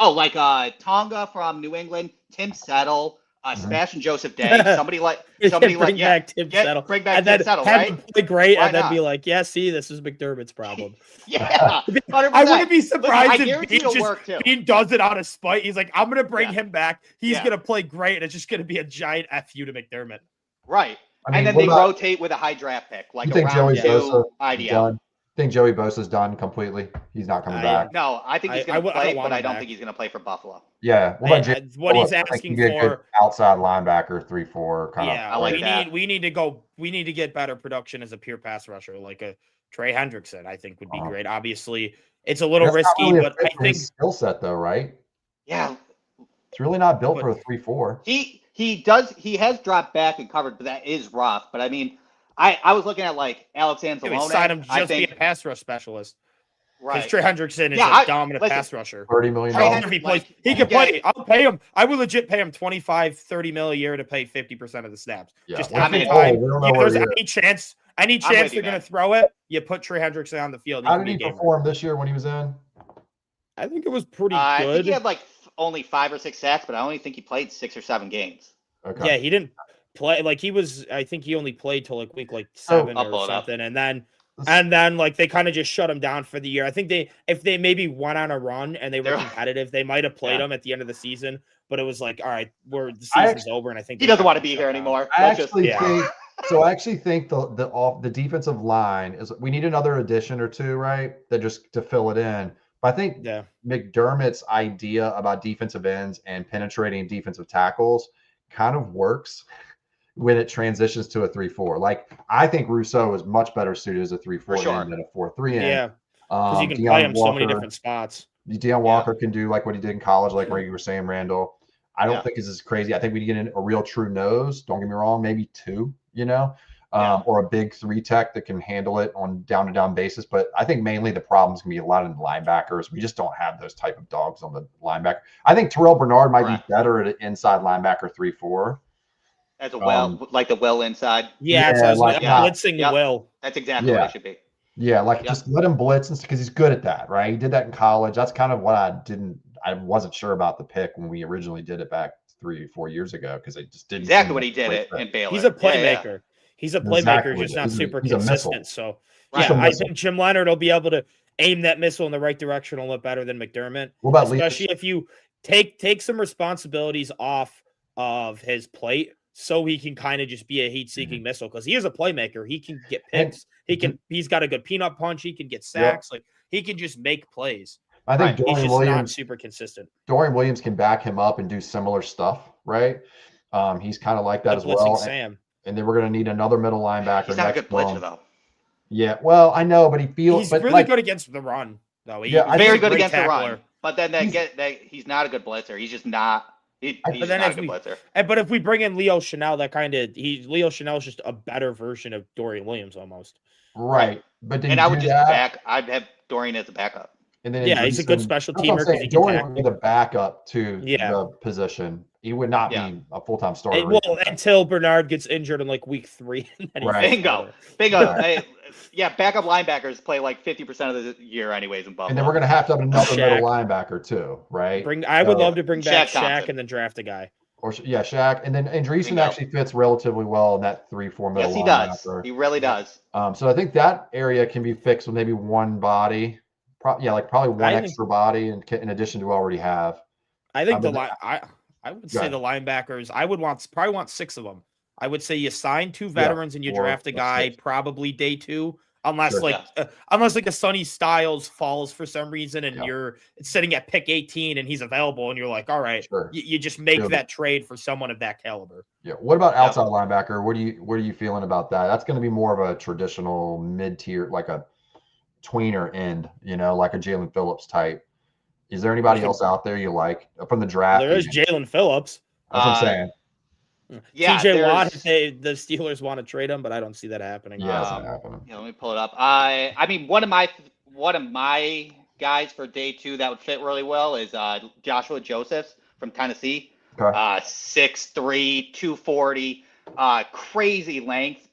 Tonga from New England, Tim Settle, Sebastian Joseph Day, somebody like bring back Tim Settle, bring back and Tim then Settle, have right? him play great, Why and then not? be like, "Yeah, see, this is McDermott's problem." Yeah, 100%. I wouldn't be Listen, surprised I if guarantee Bean, it'll work too. Bean does it out of spite. He's like, I'm going to bring Yeah. him back. He's Yeah. going to play great, and it's just going to be a giant FU to McDermott. Right. I mean, And then what they about- rotate with a high draft pick, like You a think round Joey 2 Bosa IDL. done? Think Joey Bosa's done completely? He's not coming back. No, I think he's I going to don't play, want but I him don't back. think he's going to play for Buffalo. Yeah. What about What he's Phillips? I think asking he'd be a good for. outside linebacker, 3-4 kind Yeah, I like we that. need to go. We need to get better production as a pure pass rusher, like a Trey Hendrickson. I think would be great. Obviously, it's a little That's not risky, really a but fit I for think his skill set though, right? Yeah, It's really not built But- for a 3-4. he has dropped back and covered, but that is rough. But I mean, I was looking at like Alex we Anzalone. sign him I just be think a pass rush specialist. Because right. Trey Hendrickson is Yeah, a dominant listen, pass rusher. $30 million. Trey If Hendrickson- he plays, like, he you can get- play. I'll pay him. I will legit pay him 25, 30 mil a year to play 50% of the snaps. Yeah. Just Well, every I'm in. time we don't know if where there's he is. any chance with they're you, going man. to throw it, you put Trey Hendrickson on the field. How can did he be a gamer. perform this year when he was in? I think it was pretty I think good. he had like only 5 or 6 sacks, but I only think he played 6 or 7 games. Okay. Yeah, he didn't play like he was. I think he only played till like week So- 7 I'll pull or it up. something, and then like they kind of just shut him down for the year. I think if they maybe went on a run and they were They're- competitive, they might have played Yeah. him at the end of the season. But it was like, all right, the I season's over, and I think He they doesn't have want to be shut here down. anymore. I Let's just- actually yeah. think so. I actually think the defensive line is. We need another addition or two, right? That just to fill it in. But I think Yeah, McDermott's idea about defensive ends and penetrating defensive tackles kind of works when it transitions to a 3-4. Like I think Rousseau is much better suited as a 3-4 For sure. end than a 4-3 end. yeah, because you can Deion play him so many Walker- different spots. Deion Walker can do like what he did in college, like where you were saying, Randall. I don't Yeah. think this is crazy. I think we need to get in a real true nose. Don't get me wrong, maybe 2, Yeah. or a big 3 tech that can handle it on down to down basis. But I think mainly the problems can be a lot of linebackers. We just don't have those type of dogs on the linebacker. I think Terrell Bernard might Correct. be better at an inside linebacker 3-4. As a well, like the well inside. Yeah, so I was like- blitzing Yeah. Will. That's exactly what Yeah. it should be. Yeah, like Yeah. just let him blitz because he's good at that, right? He did that in college. That's kind of what I wasn't sure about the pick when we originally did it back 3-4 years ago because it just didn't. Exactly seem what like he a did great it fit. in Baylor. He's a Yeah, yeah. playmaker. He's a playmaker, Exactly. just not He's a- super he's a missile. consistent. So Right. a yeah, I missile. think Jim Leonard will be able to aim that missile in the right direction a lot better than McDermott. What about Especially if you take some responsibilities off of his plate so he can kind of just be a heat-seeking missile because he is a playmaker. He can get And- picks. He's got a good peanut punch. He can get Yeah. sacks. Like he can just make plays. I think Right. He's Dorian just not Williams. super consistent. Dorian Williams can back him up and do similar stuff, right? He's kind of like that The as blitzing well. Sam. And then we're going to need another middle linebacker. He's not a next good blitzer month. though. Yeah, well, I know, but he feels. He's but really like, good against the run, though. Yeah, I he's Very a good great against the tackler. run. But then he's not a good blitzer. He's just not. He's But then not a if good we- blitzer. But if we bring in Leo Chanel, that kind of Leo Chanel's just a better version of Dorian Williams almost. Right, but then And you I would do just that, I'd have Dorian as a backup. and then Yeah, he's a good Andreessen- special that's what I'm teamer 'cause saying. he can Dorian tackle. would be the backup to Yeah. the position. He would not Yeah. be a full time starter. Well, until Bernard gets injured in like week 3. And then he's Right. Bingo. Bingo. Yeah, backup linebackers play like 50% of the year anyways in Buffalo. and then we're going to have another Shaq. middle linebacker too, right? I would So- love to bring back Shaq Shaq Thompson. and then draft a guy. Or yeah, Shaq, and then Andreessen Bingo. actually fits relatively well in that 3-4 middle Yes, he does. linebacker. He really does. So I think that area can be fixed with maybe one body, probably one I think- extra body, in addition to what we already have. I think but I would Go say ahead. the linebackers. I would probably want 6 of them. I would say you sign 2 veterans and you or draft a a guy 6. probably day 2, unless Sure. unless like a Sonny Styles falls for some reason and Yeah. you're sitting at pick 18 and he's available and you're like, all right, Sure. you just make Sure. that trade for someone of that caliber. Yeah. What about outside linebacker? What are you feeling about that? That's going to be more of a traditional mid-tier, like a tweener end, like a Jalen Phillips type. Is there anybody else out there you like from the draft? There is even? Jalen Phillips. That's what I'm saying. Yeah, TJ Watt, there's- if the Steelers want to trade him, but I don't see that happening. Yeah, it's Um, not happening. Yeah, let me pull it up. I mean, one of my guys for day 2 that would fit really well is Joshua Josephs from Tennessee. Okay. 6'3", 240, crazy length.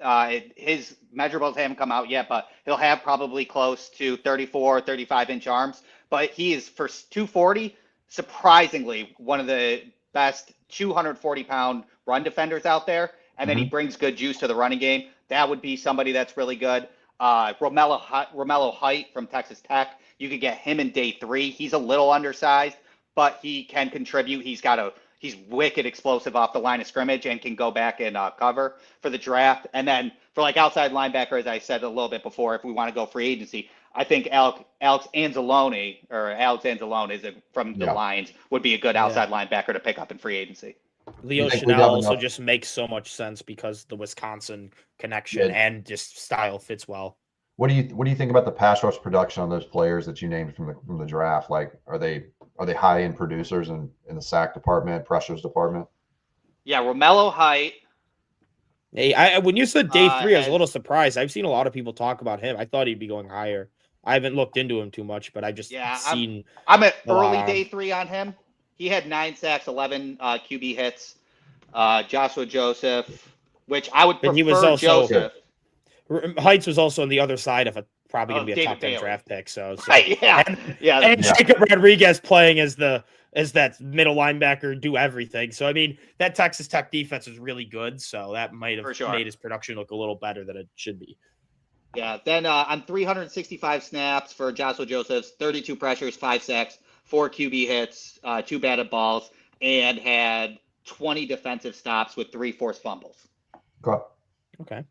His measurables haven't come out yet, but he'll have probably close to 34, 35-inch arms. But he is, for 240, surprisingly one of the best 240-pound run defenders out there. And then he brings good juice to the running game. That would be somebody that's really good. Romello Height from Texas Tech. You could get him in day 3. He's a little undersized, but he can contribute. He's wicked explosive off the line of scrimmage and can go back and cover for the draft. And then for like outside linebacker, as I said a little bit before, if we want to go free agency, I think Alex Anzalone from the Lions would be a good outside linebacker to pick up in free agency. Leo Chanel also just makes so much sense because the Wisconsin connection and just style fits well. What do you think about the pass rush production on those players that you named from the draft? Like, are they high end producers in the sack department, pressures department? Yeah, Romello Height. Hey, when you said day 3, I was a little surprised. I've seen a lot of people talk about him. I thought he'd be going higher. I haven't looked into him too much, but I just seen. I'm at early day 3 on him. He had 9 sacks, 11 QB hits. Joshua Joseph, which I would prefer. He was also, Joseph. Heights was also on the other side of probably going to be a top 10 draft pick. So right, and Jacob Rodriguez playing as that middle linebacker, do everything. So I mean, that Texas Tech defense is really good. So that might have made his production look a little better than it should be. Yeah. Then on 365 snaps for Joshua Josephs, 32 pressures, 5 sacks, 4 QB hits, 2 batted balls, and had 20 defensive stops with 3 forced fumbles. Okay.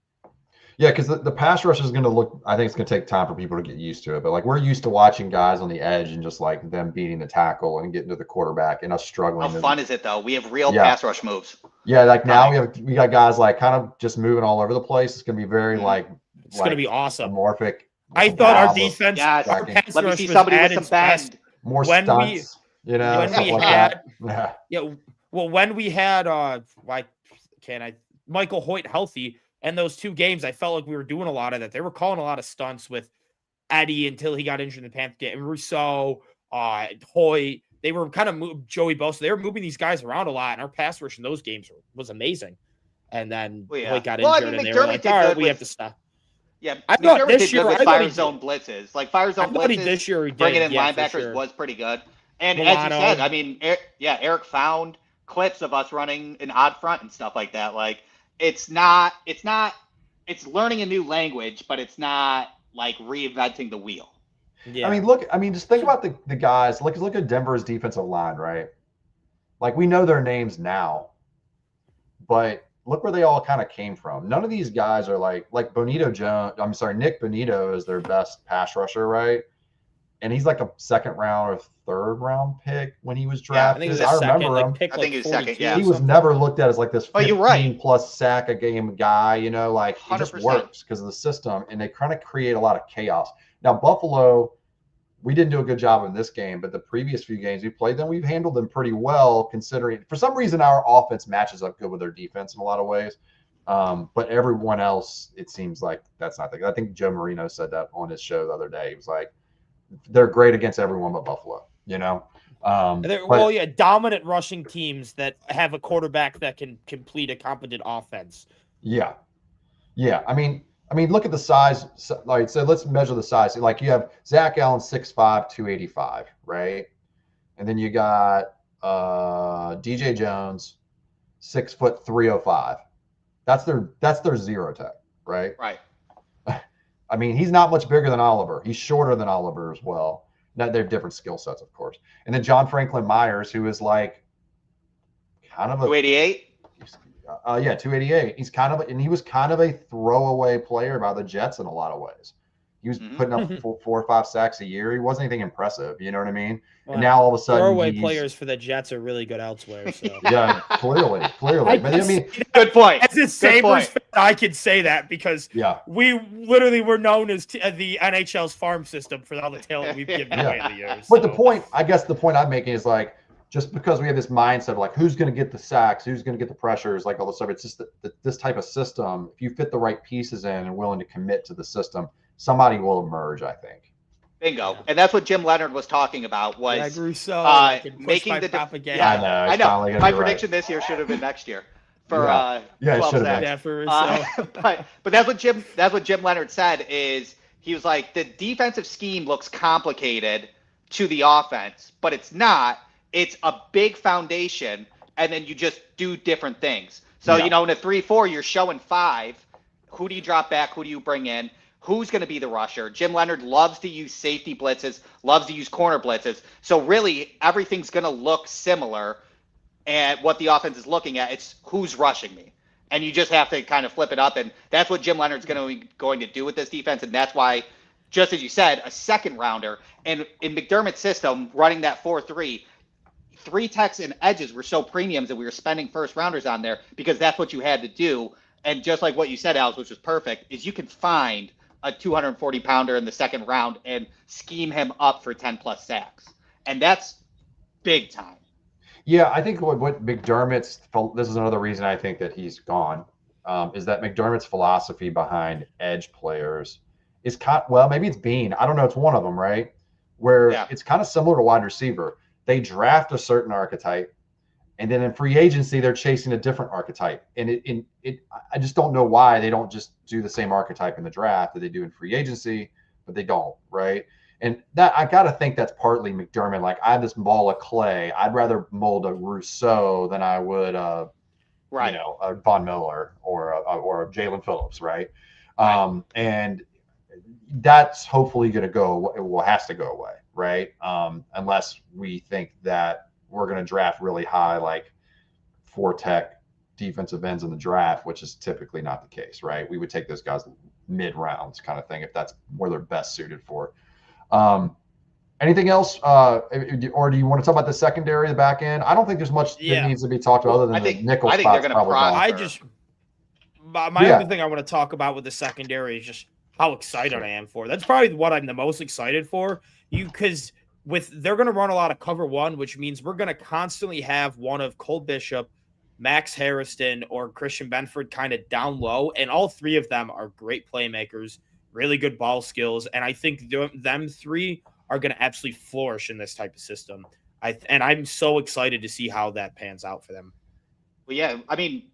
Yeah, because the pass rush is going to look, I think it's going to take time for people to get used to it. But like, we're used to watching guys on the edge and just like them beating the tackle and getting to the quarterback and us struggling. How fun is it though? We have real pass rush moves. Yeah, like now we got guys like kind of just moving all over the place. It's going to be very it's going to be awesome. Amorphic. I thought our defense. Our pass let me see somebody with some bend. More stunts. When we had Michael Hoyt healthy. And those 2 games, I felt like we were doing a lot of that. They were calling a lot of stunts with Eddie until he got injured in the Panthers game. And Rousseau, Hoyt, they were kind of Joey Bosa. They were moving these guys around a lot. And our pass rush in those games was amazing. And then Hoyt got injured, and they were like, all right, we have to stop. Yeah, I thought this year with fire zone blitzes, like fire zone blitzes, this year bringing in linebackers was pretty good. And as you said, I mean, Eric found clips of us running an odd front and stuff like that. Like, it's learning a new language, but it's not like reinventing the wheel. Yeah. Just think about the guys. Look at Denver's defensive line, right? Like, we know their names now, but look where they all kind of came from. None of these guys are like Nick Bonito is their best pass rusher, right? And he's like a 2nd round or 3rd round pick when he was drafted. I think he was remember him. I think he was 2nd. Yeah, he was never looked at as like this 15-plus sack a game guy. You know, like he just works because of the system, and they kind of create a lot of chaos. Now Buffalo, we didn't do a good job in this game, but the previous few games we played them, we've handled them pretty well. Considering for some reason our offense matches up good with their defense in a lot of ways. But everyone else, it seems like that's not the case. I think Joe Marino said that on his show the other day. He was like, they're great against everyone but Buffalo, you know? Dominant rushing teams that have a quarterback that can complete a competent offense. Yeah. I mean, look at the size. Like, so let's measure the size. Like, you have Zach Allen, 6'5", 285, right? And then you got DJ Jones, 6 foot 305. That's their zero tech, right? Right. I mean, he's not much bigger than Oliver. He's shorter than Oliver as well. Now, they have different skill sets, of course. And then John Franklin Myers, who is like kind of a 288. 288. He was kind of a throwaway player by the Jets in a lot of ways. He was putting up 4 or 5 sacks a year. He wasn't anything impressive. You know what I mean? Well, and now all of a sudden, throwaway players for the Jets are really good elsewhere. So. Yeah, clearly. Good point. As a Sabres fan, I can say that because we literally were known as the NHL's farm system for all the talent we've given away in the years. But the point I'm making is like, just because we have this mindset of like, who's going to get the sacks, who's going to get the pressures, like all this stuff. It's just this type of system. If you fit the right pieces in and willing to commit to the system, somebody will emerge, I think. Bingo. Yeah. And that's what Jim Leonard was talking about was Greg Rousseau making making the propaganda. yeah, I know, I it's know. finally gonna My be right. prediction this year should have been next year for Yeah, it 12 should have sacks. been. Yeah, for Rousseau. But that's what Jim Leonard said is he was like the defensive scheme looks complicated to the offense, but it's not. It's a big foundation, and then you just do different things. So Yeah. you know, in a 3-4, you're showing 5. Who do you drop back? Who do you bring in? Who's going to be the rusher? Jim Leonard loves to use safety blitzes, loves to use corner blitzes. So really, everything's going to look similar. And what the offense is looking at, it's who's rushing me. And you just have to kind of flip it up. And that's what Jim Leonard's going to do with this defense. And that's why, just as you said, a second rounder. And in McDermott's system, running that 4-3, 3 techs and edges were so premiums that we were spending first rounders on there because that's what you had to do. And just like what you said, Alex, which was perfect, is you can find a 240-pounder in the second round and scheme him up for 10-plus sacks. And that's big time. Yeah, I think what McDermott's – this is another reason I think that he's gone is that McDermott's philosophy behind edge players is well, maybe it's Bean. I don't know. It's one of them, right? Where it's kind of similar to wide receiver. They draft a certain archetype, and then in free agency, they're chasing a different archetype. And I just don't know why they don't just do the same archetype in the draft that they do in free agency, but they don't, right? And that I got to think that's partly McDermott. Like, I have this ball of clay. I'd rather mold a Rousseau than I would, a Von Miller or a Jalen Phillips, right? And that's hopefully going to go. It has to go away, right? Unless we think that we're going to draft really high, like 4 tech defensive ends in the draft, which is typically not the case, right? We would take those guys mid rounds kind of thing if that's where they're best suited for. Anything else, or do you want to talk about the secondary, the back end? I don't think there's much that needs to be talked about other than the nickel I think spots. they're going to my other thing I want to talk about with the secondary is just how excited I am for. That's probably what I'm the most excited for. Because they're going to run a lot of cover 1, which means we're going to constantly have one of Cole Bishop, Max Harrison, or Christian Benford kind of down low, and all 3 of them are great playmakers, really good ball skills, and I think them 3 are going to absolutely flourish in this type of system. And I'm so excited to see how that pans out for them. Well, yeah, I mean,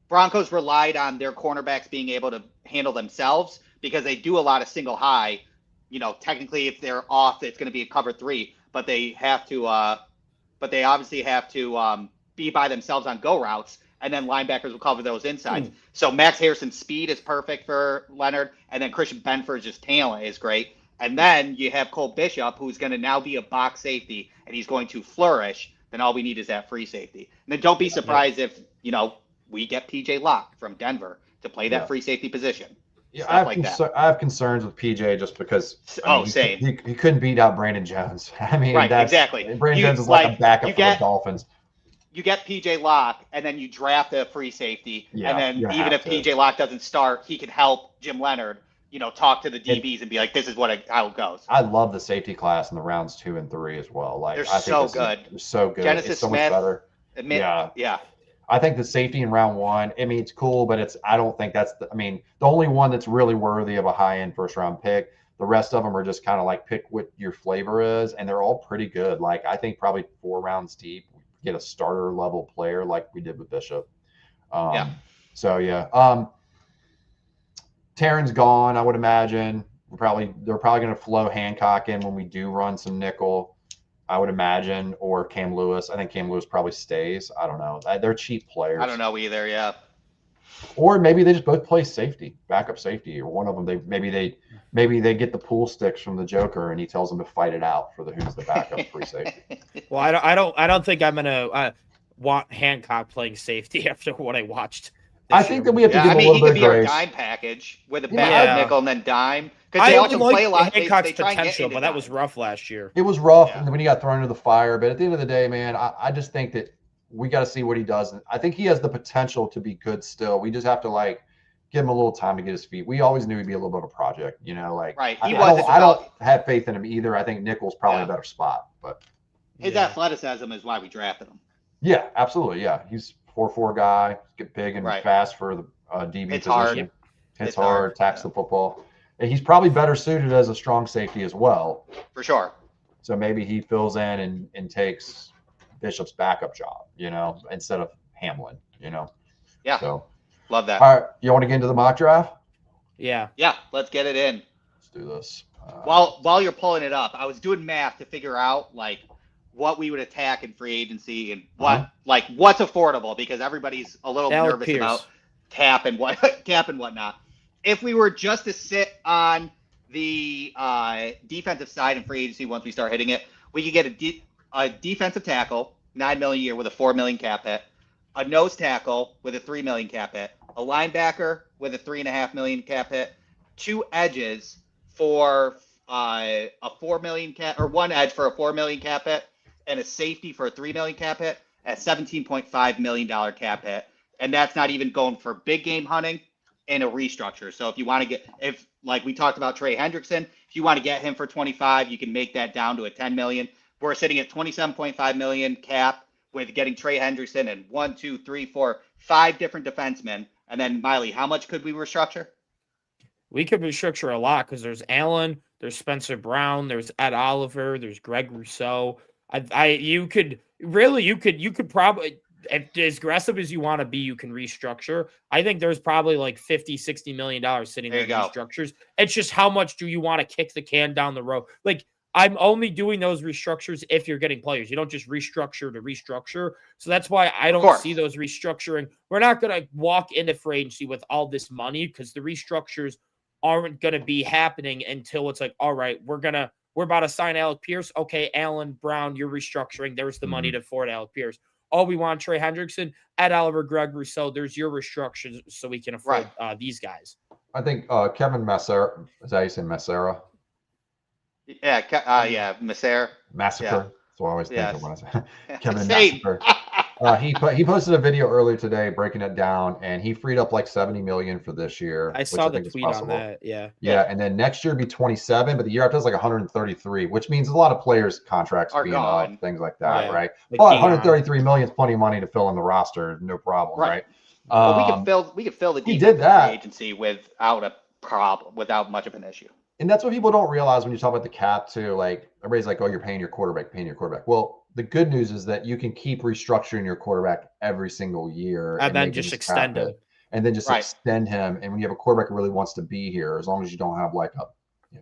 Broncos relied on their cornerbacks being able to handle themselves because they do a lot of single high. You know, technically, if they're off, it's going to be a cover 3, but they have to. But they obviously have to be by themselves on go routes, and then linebackers will cover those insides. So Max Harrison's speed is perfect for Leonard, and then Christian Benford's just talent is great. And then you have Cole Bishop, who's going to now be a box safety, and he's going to flourish. Then all we need is that free safety. And then don't be surprised if, we get PJ Locke from Denver to play that free safety position. Yeah, I have concerns with PJ just because same. He couldn't beat out Brandon Jones. I mean, exactly. Brandon Jones is like a backup for the Dolphins. You get PJ Locke, and then you draft a free safety, and then even if PJ Locke doesn't start, he can help Jim Leonard, talk to the DBs and be like, this is how it goes. I love the safety class in the rounds 2 and 3 as well. Like, they're I think good. They're so good. Genesis it's so Smith, much better. Yeah. I think the safety in round 1, I mean, it's cool, but I don't think that's the only one that's really worthy of a high-end first-round pick. The rest of them are just kind of like pick what your flavor is, and they're all pretty good. Like, I think probably 4 rounds deep, we get a starter-level player like we did with Bishop. So, yeah. Taryn's gone, I would imagine. They're probably going to flow Hancock in when we do run some nickel, I would imagine, or Cam Lewis. I think Cam Lewis probably stays. I don't know. They're cheap players. I don't know either, yeah. Or maybe they just both play safety, backup safety, or one of them. Maybe they get the pool sticks from the Joker, and he tells them to fight it out for who's the backup free safety. Well, I don't think I'm gonna want Hancock playing safety after what I watched. I think that we have to give a little bit of grace. He could be our dime package with a backup nickel and then dime. Because they also play a lot. Hancock's potential, but that was rough last year. It was rough when he got thrown into the fire. But at the end of the day, man, I just think that we got to see what he does. I think he has the potential to be good still. We just have to give him a little time to get his feet. We always knew he'd be a little bit of a project, Right. I don't have faith in him either. I think Nickel's probably a better spot, but his athleticism is why we drafted him. Yeah, absolutely. Yeah, he's 4'4" guy, get big and fast for the DB It's position. hard. Hits hard, attacks the football. And he's probably better suited as a strong safety as well. For sure. So maybe he fills in and takes Bishop's backup job, instead of Hamlin, Yeah. So, Love that. all right, you want to get into the mock draft? Yeah. Yeah, let's get it in. Let's do this. While you're pulling it up, I was doing math to figure out like what we would attack in free agency and what's affordable, because everybody's a little Alec nervous Pierce. about cap and whatnot. If we were just to sit on the defensive side in free agency, once we start hitting it, we could get a defensive tackle, $9 million a year with a $4 million cap hit, a nose tackle with a $3 million cap hit, a linebacker with a $3.5 million cap hit, 2 edges for a $4 million cap, or 1 edge for a $4 million cap hit, and a safety for a $3 million cap hit at $17.5 million cap hit. And that's not even going for big game hunting and a restructure. So if you want to if like we talked about Trey Hendrickson, if you want to get him for 25, you can make that down to a 10 million. We're sitting at 27.5 million cap with getting Trey Hendrickson and 1, 2, 3, 4, 5 different defensemen. And then Miley, how much could we restructure? We could restructure a lot because there's Allen, there's Spencer Brown, there's Ed Oliver, there's Greg Rousseau. You could probably, as aggressive as you want to be, you can restructure. I think there's probably like $50-60 million sitting there in restructures. It's just how much do you want to kick the can down the road? Like, I'm only doing those restructures if you're getting players. You don't just restructure to restructure. So that's why I don't see those restructuring. We're not going to walk into free agency with all this money because the restructures aren't going to be happening until it's like, all right, we're about to sign Alec Pierce. Okay, Allen Brown, you're restructuring. There's the money to afford Alec Pierce. Oh, we want Trey Hendrickson, Ed Oliver, Greg Rousseau. There's your restructures so we can afford these guys. I think Kevin Massera, is that how you say Massera? Yeah, Massera. Massacre. Yeah. That's what I always think of when I say Kevin Same. Massacre. He posted a video earlier today breaking it down, and he freed up like $70 million for this year. I saw the tweet on that. Yeah, and then next year be 27, but the year after is like 133, which means a lot of players' contracts are being gone. Up, things like that, right? Like but 133 million is plenty of money to fill in the roster, no problem, right? Well, we could fill the defensive free agency without a problem, without much of an issue. And that's what people don't realize when you talk about the cap too. Like everybody's like, "Oh, you're paying your quarterback." Well, the good news is that you can keep restructuring your quarterback every single year, and then just extend him, and then just extend him. And when you have a quarterback who really wants to be here, as long as you don't have like a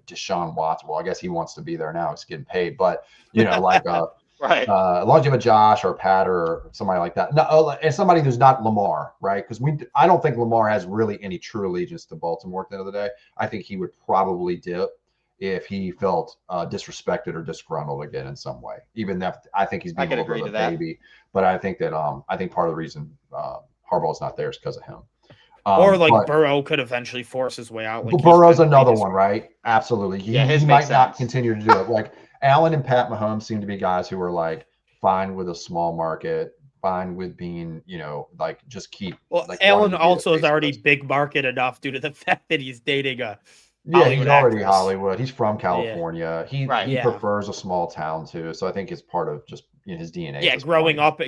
Deshaun Watson. Well, I guess he wants to be there now; he's getting paid. But like as long as you have a Josh or a Pat or somebody like that, and somebody who's not Lamar, right? Because I don't think Lamar has really any true allegiance to Baltimore at the end of the day. I think he would probably dip if he felt disrespected or disgruntled again in some way. Even if I think he's being a little bit of a baby, but I think that I think part of the reason Harbaugh's not there is because of him. Or Burrow could eventually force his way out. Like Burrow's another one, right? Absolutely. He might not continue to do it. Like Allen and Pat Mahomes seem to be guys who are like fine with a small market, fine with being, like just keep. Well, Allen also is already big market enough due to the fact that he's dating a. He's already Hollywood. He's from California. He prefers a small town too. So I think it's part of just his DNA. Yeah, growing up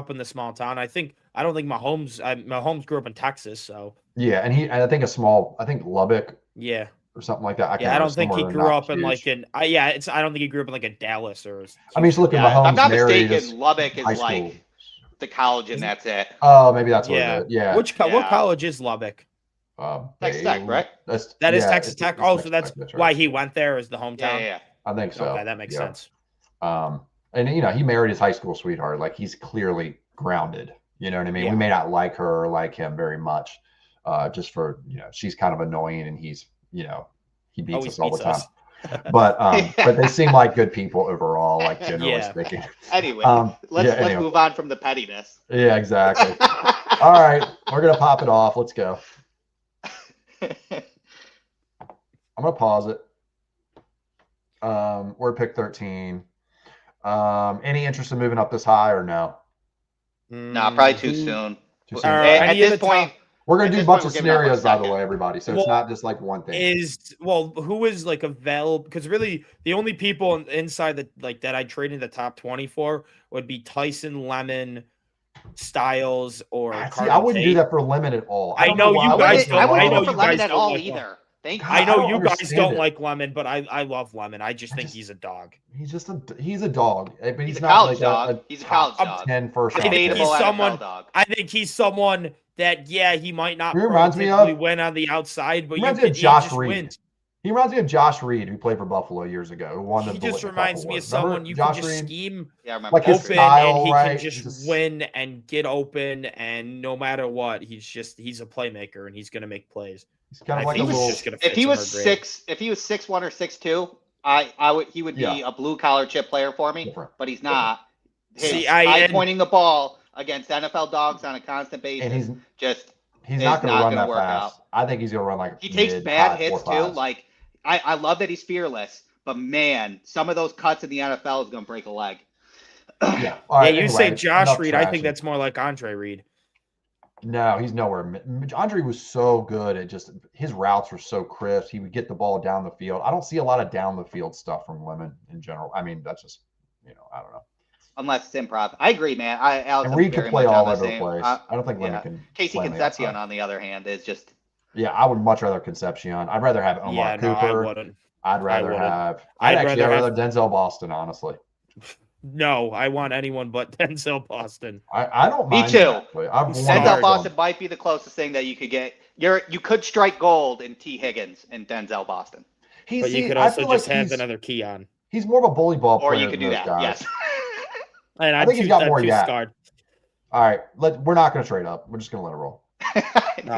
in the small town. I don't think Mahomes grew up in Texas. So yeah, and I think Lubbock. Yeah. Or something like that. I don't think he grew up in like I don't think he grew up in like a Dallas or. I mean, just look at Mahomes. I'm not mistaken. Lubbock is like the college, and that's it. Oh, maybe that's what it is. Yeah. What college is Lubbock? Texas Tech, right? That is Texas Tech. Oh, so that's why he went there as the hometown. Yeah. I think so. Okay, that makes sense. And he married his high school sweetheart. Like he's clearly grounded. You know what I mean? Yeah. We may not like her or like him very much, just for she's kind of annoying, and he's he beats us all the time. But they seem like good people overall, like generally speaking. Anyway, let's move on from the pettiness. Yeah, exactly. All right, we're gonna pop it off. Let's go. I'm gonna pause it. We're at pick 13. Any interest in moving up this high or no? No, probably too soon. At this point. We're going to do a bunch of scenarios, by the way, everybody. So it's not just like one thing. Who is like available? Because really, the only people inside that I trade in the top 20 for would be Tyson, Lemon, Styles, or I wouldn't do that for Lemon at all. I know you guys don't. I wouldn't do it for Lemon at all either. Thank you. God, I know don't you guys understand don't it. like Lemon, but I love Lemon. I just think just- he's a dog. He's a dog, but He's he's a not college like dog. He's a college top dog. 10 first round think pick. Debatable he's NFL someone- dog. I think he's someone that, yeah, he might not He reminds me typically of- win on the outside, but He you reminds me can, of he Josh just Reed. wins. He reminds me of Josh Reed, who played for Buffalo years ago, who won the He just Biletnikoff reminds me Award. of someone Remember you Josh can just Reed? scheme Yeah, I remember. Like his that. open style, and he right? can just He's a- win and get open, and no matter what, he's a playmaker and he's gonna make plays. He's kind I of like think a he's little. just gonna If fit he was somewhere great. 6'1" or 6'2", he would be Yeah. a blue collar chip player for me. Different. But he's not. His See, eye pointing the ball against NFL dogs on a constant basis. And he's just he's It's not going not to run gonna that work fast. I think he's going to run like he takes mid, bad high hits 4.5s. too. Like I love that he's fearless, but man, some of those cuts in the NFL is gonna break a leg. Yeah. All right, Yeah, you anyway, say Josh enough Reed. I think trashing. that's more like Andre Reed. No, he's nowhere. Andre was so good at just his routes were so crisp. He would get the ball down the field. I don't see a lot of down the field stuff from Lemon in general. I mean, that's just I don't know. Unless it's improv. I agree, man. Alex, And I'm Reed could very play much on all the over the same. place. I don't think Lemon yeah. can. Casey play on the Concepcion, outside. on the other hand, is just Yeah, I would much rather Concepcion. I'd rather have Omar Yeah, no, I Cooper. wouldn't. I'd rather wouldn't. have. I'd I'd rather rather Denzel Boston. Honestly, No, I want anyone but Denzel Boston. I don't Me mind. too. Actually. I've Denzel wanted Denzel him. Boston might be the closest thing that you could get. You could strike gold in T. Higgins and Denzel Boston, But you could I also feel just like have he's- another Keon. He's more of a bully ball player. or you could than do those that. guys. Yes. And I think he's got more too yak. scarred. All right, we're not going to trade up. We're just going to let it roll.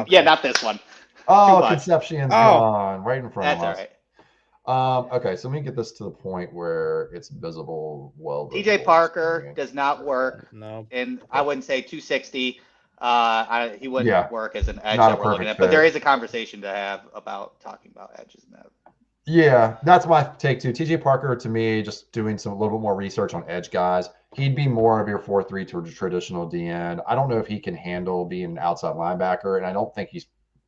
Yeah, not this one. Oh, much. Concepcion's Oh. gone right in front That's all of us. right. Okay, so let me get this to the point where it's visible. Well, TJ visible. Parker does not work, No. and I wouldn't say 260. He wouldn't Yeah. work as an edge Not a that we're looking perfect at. But fit. there is a conversation to have about talking about edges and that. Yeah, that's my take too. TJ Parker, to me, just doing a little bit more research on edge guys, he'd be more of your 4-3 to traditional DN. I don't know if he can handle being an outside linebacker, and I don't think he's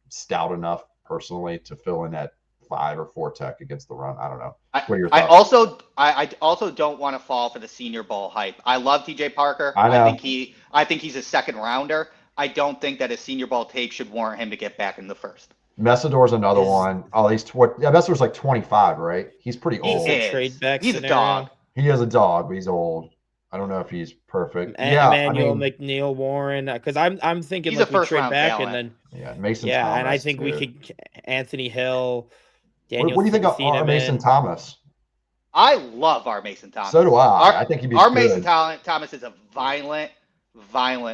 stout enough personally to fill in that 5 or 4 tech against the run. I don't know. What are your I thoughts? also don't want to fall for the Senior Bowl hype. I love TJ Parker. I know. I think he's a second rounder. I don't think that his Senior Bowl tape should warrant him to get back in the first. Messidor's another one. Oh, he's Messidor's like 25, right? He's pretty He old. is. Trade back He's a scenario. dog. He is a dog, but he's old. I don't know if he's perfect. And Yeah, Emmanuel I mean, McNeil Warren, because I'm thinking He's like a we first trade round back talent. and then Mason yeah, Thomas. and I think we too. could Anthony Hill. What, Daniel what do you think of Thieneman. our Mason Thomas? I love our Mason Thomas. So do I. Our- I think he'd be Our good. Mason Thomas is a violent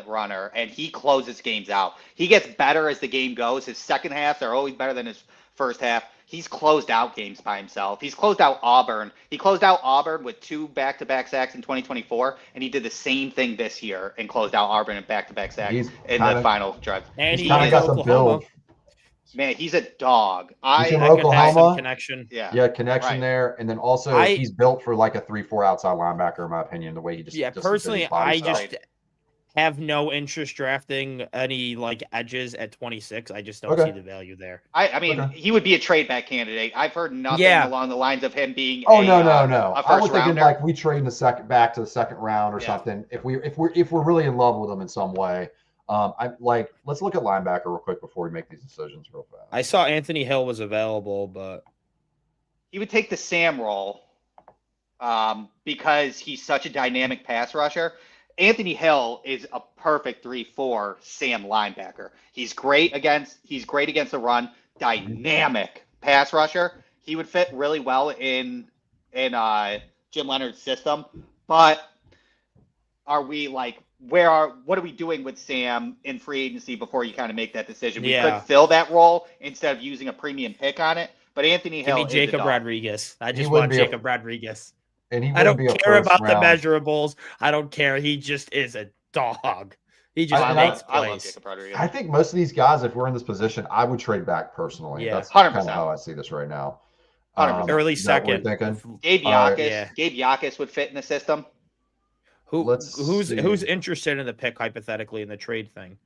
runner, and he closes games out. He gets better as the game goes. His second halves are always better than his first half. He's closed out games by himself. He's closed out Auburn. He closed out Auburn with 2 back-to-back sacks in 2024, and he did the same thing this year and closed out Auburn in back-to-back sacks He's in kinda- the final drive. And He's he kind of is got the Oklahoma. build. Man, he's a dog. He's from That could have some Oklahoma. connection. Yeah. Yeah, connection Right. there, and then also he's built for like a 3-4 outside linebacker, in my opinion. The way he just Yeah, just personally, his body I style. just have no interest drafting any like edges at 26. I just don't Okay. see the value there. I mean, Okay. he would be a trade back candidate. I've heard nothing Yeah. along the lines of him being. Oh a, no. a I first was thinking rounder. like we trade in the second back to the second round or Yeah. something. If we're really in love with him in some way. Let's look at linebacker real quick before we make these decisions real fast. I saw Anthony Hill was available, but He would take the Sam role because he's such a dynamic pass rusher. Anthony Hill is a perfect 3-4 Sam linebacker. He's great against the run, dynamic pass rusher. He would fit really well in Jim Leonard's system. But what are we doing with Sam in free agency before you kind of make that decision? We Yeah. could fill that role instead of using a premium pick on it. But Anthony give Hill me is Jacob a dog. Rodriguez. I He just wouldn't want be a- Jacob Rodriguez. And he I don't wouldn't be a care first about round. the measurables. I don't care. He just is a dog. He just I makes love plays. Jacob Rodriguez. I think most of these guys, if we're in this position, I would trade back personally. Yeah. That's kind of 100%. how I see this right now. 100%. Early Is that what we're second. thinking? Gabe All Yakus. right. Yeah. Gabe Yakus would fit in the system. Let's Who's see. interested in the pick hypothetically in the trade thing?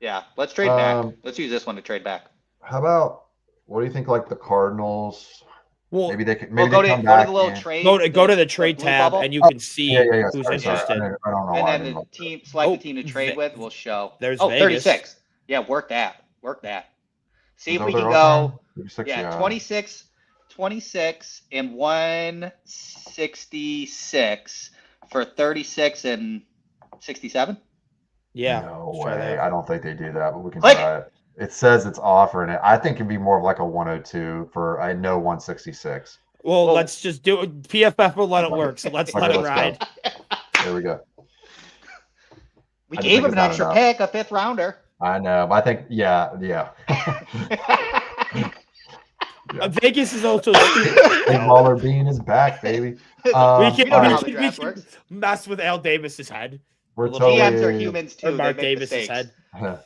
Yeah, let's trade back. Um, Let's use this one to trade back. How about what do you think? Like the Cardinals, Well, maybe they could. We'll Maybe go they to come go back. to the little and- trade. go to the trade blue tab bubble, and you can see Yeah. who's Sorry. interested. I don't know why. I and didn't then the look. team select Oh, the team to trade Ve- with. We'll show. there's Oh, Vegas. 36. Yeah, work that. See if Is we that can their go. Yeah, 26 and 166 for 36 and 67. Yeah. No let's try way. that. I don't think they do that, but we can Click. try it. It says it's offering it. I think it'd be more of like a 102 for I know 166. Well, Well- let's just do it. PFF will let it work, so let's Okay, let it let's go. ride. There we go. We I just gave think him it's an not extra enough. pick, a 5th rounder. I know, but I think yeah. Vegas is also Big stupid. Baller Bean is back, baby. we all can, right. the draft works. mess with Al Davis's head. We're little GMs are totally humans Or too. Mark They make Davis's mistakes. head.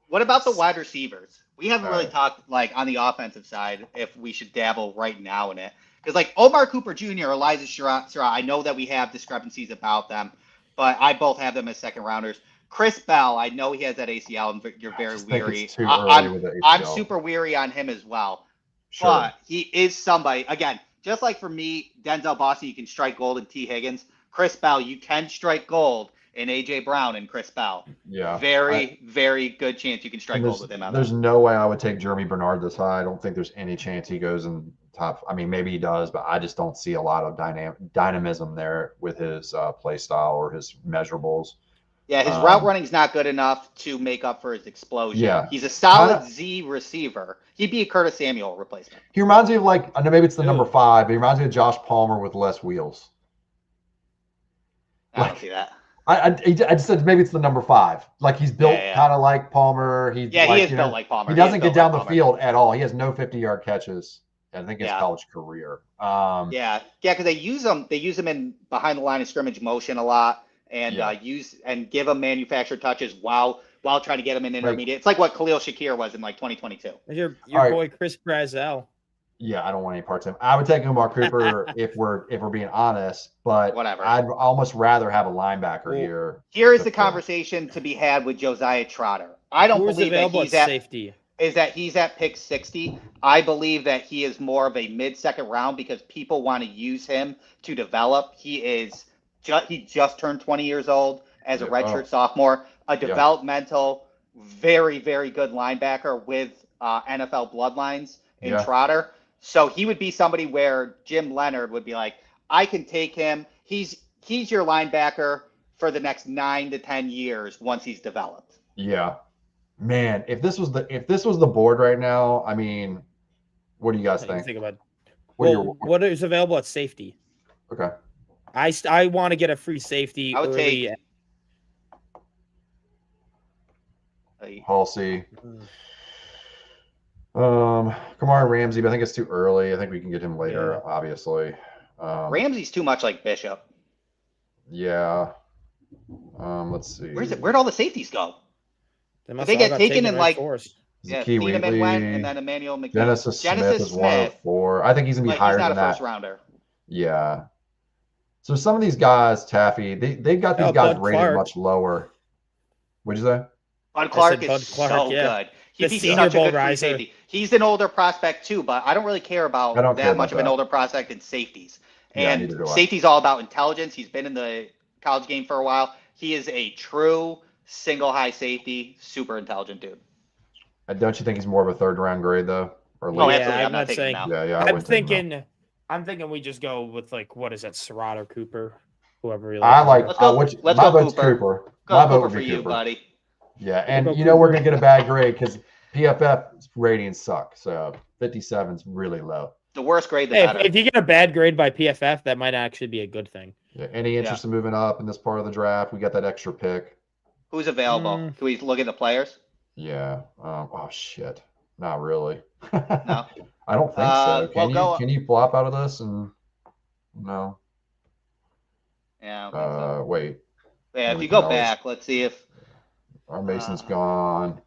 What about the wide receivers? We haven't All really right. talked like on the offensive side if we should dabble right now in it. Because like Omar Cooper Jr., Elijah Sarah, I know that we have discrepancies about them, but I both have them as 2nd rounders. Chris Bell, I know he has that ACL, and you're I very just think weary. it's too early with the I'm ACL. super weary on him as well. Sure. But he is somebody, again, just like for me, Denzel Boston, you can strike gold in T. Higgins. Chris Bell, you can strike gold in A.J. Brown and Chris Bell. Yeah. Very good chance you can strike And gold with him. on there's that. no way I would take Jeremy Bernard this high. I don't think there's any chance he goes in top. I mean, maybe he does, but I just don't see a lot of dynamism there with his play style or his measurables. Yeah, his route running's not good enough to make up for his explosion. Yeah. He's a solid Kinda- Z receiver. He'd be a Curtis Samuel replacement. He reminds me of like, I know maybe it's the number Ew. 5, but he reminds me of Josh Palmer with less wheels. I Like- don't see that. I just said maybe it's the number 5. Like he's built Yeah. kind of like Palmer. He's Yeah, like, he is you built know, like Palmer. he is doesn't built get down like the Palmer. field at all. He has no 50-yard catches. I think his Yeah. college career. Yeah, because they use him in behind the line of scrimmage motion a lot, and Yeah. use and give him manufactured touches while trying to get him in intermediate. It's like what Khalil Shakir was in like 2022. Your All right. boy Chris Brazel. Yeah, I don't want any parts of him. I would take Omar Cooper if we're being honest, but Whatever. I'd almost rather have a linebacker Well, here. Here is the That's fair. conversation to be had with Josiah Trotter. I don't Who's believe that available he's at at safety. he's at pick 60. I believe that he is more of a mid-second round because people want to use him to develop. He just turned 20 years old as a Yeah. redshirt sophomore, a developmental, very, very good linebacker with NFL bloodlines in Yeah. Trotter. So he would be somebody where Jim Leonard would be like, I can take him. He's your linebacker for the next 9 to 10 years once he's developed. Yeah, man. If this was the board right now, I mean, what do you guys What do you think? think about? What are Well, your- what is available at safety? okay. I want to get a free safety I would early. take- Like, Halsey. Mm. Kamari Ramsey, but I think it's too early. I think we can get him later, Yeah. obviously. Ramsey's too much like Bishop. Yeah. Let's see. Where'd all the safeties go? They They all get got taken in, right like- force. Yeah, Zakee Thieneman went, Wheatley. and then Emmanuel McKinney. Genesis Smith is Smith, 104. I think he's gonna be like higher he's not than a that. first rounder. Yeah. So some of these guys, Taffy, they've got these Oh, guys Bud rated Clark. much lower. What'd you say? Bud Clark said is Bud Clark, so yeah. good. He'd The be Senior such a Bowl good free riser. safety. He's an older prospect too, but I don't really care about I don't care that about much of an that. older prospect in safeties. Yeah, neither do And I. safety's all about intelligence. He's been in the college game for a while. He is a true single high safety, super intelligent dude. Don't you think he's more of a third round grade though? Or Oh, late? absolutely. I'm I'm not not taking saying- him now. Yeah, I I'm wouldn't take him out. thinking we just go with like what is that, Surratt or Cooper, whoever you I like. Let's go- which, let's my go vote's Cooper. Cooper. Go My vote Cooper would for be you, Cooper. buddy. Yeah, We'll and go you know we're Cooper. gonna get a bad grade because PFF ratings suck. So 57 is really low. The worse grade, the Hey, better. if you get a bad grade by PFF, that might actually be a good thing. Yeah, any interest in moving up in this part of the draft? We got that extra pick. Who's available? Mm. Can we look at the players? Yeah. Oh shit. Not really. No. I don't think Uh, so. well, go- Can you flop out of this and no? Yeah. I don't think so. Wait. Yeah, if we you go can always- back, let's see if. Our Mason's Uh, gone.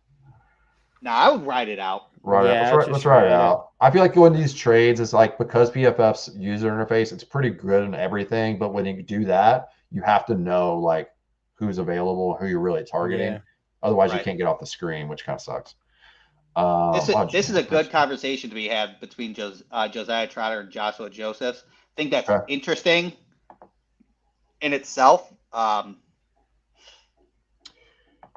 No, I would ride it out. Right. Yeah, let's just write write it it. out. I feel like going to these trades is like because PFF's user interface, it's pretty good and everything. But when you do that, you have to know like who's available, who you're really targeting. Yeah. Otherwise, you Right. can't get off the screen, which kind of sucks. This is a good conversation to be had between Josiah Trotter and Joshua Josephs. I think that's Okay. interesting in itself.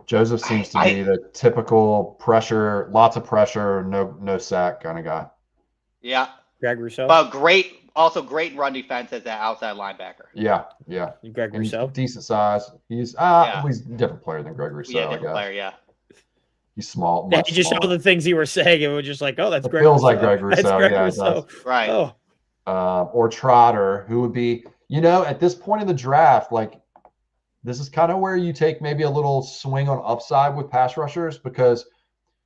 Joseph seems to I- be the typical pressure, lots of pressure, no sack kind of guy. Yeah, Greg Rousseau. but also great run defense as that outside linebacker. Yeah. Greg And Rousseau. decent size. He's he's a different player than Greg Rousseau. Yeah, I different guess. player. Yeah. He's small. Yeah, Much just all smaller. the things you were saying, it was just like, oh, that's It Greg feels Rousseau. like Greg That's Rousseau, Greg yeah, it Rousseau. Right. Oh, Or Trotter, who would be, at this point in the draft, like this is kind of where you take maybe a little swing on upside with pass rushers because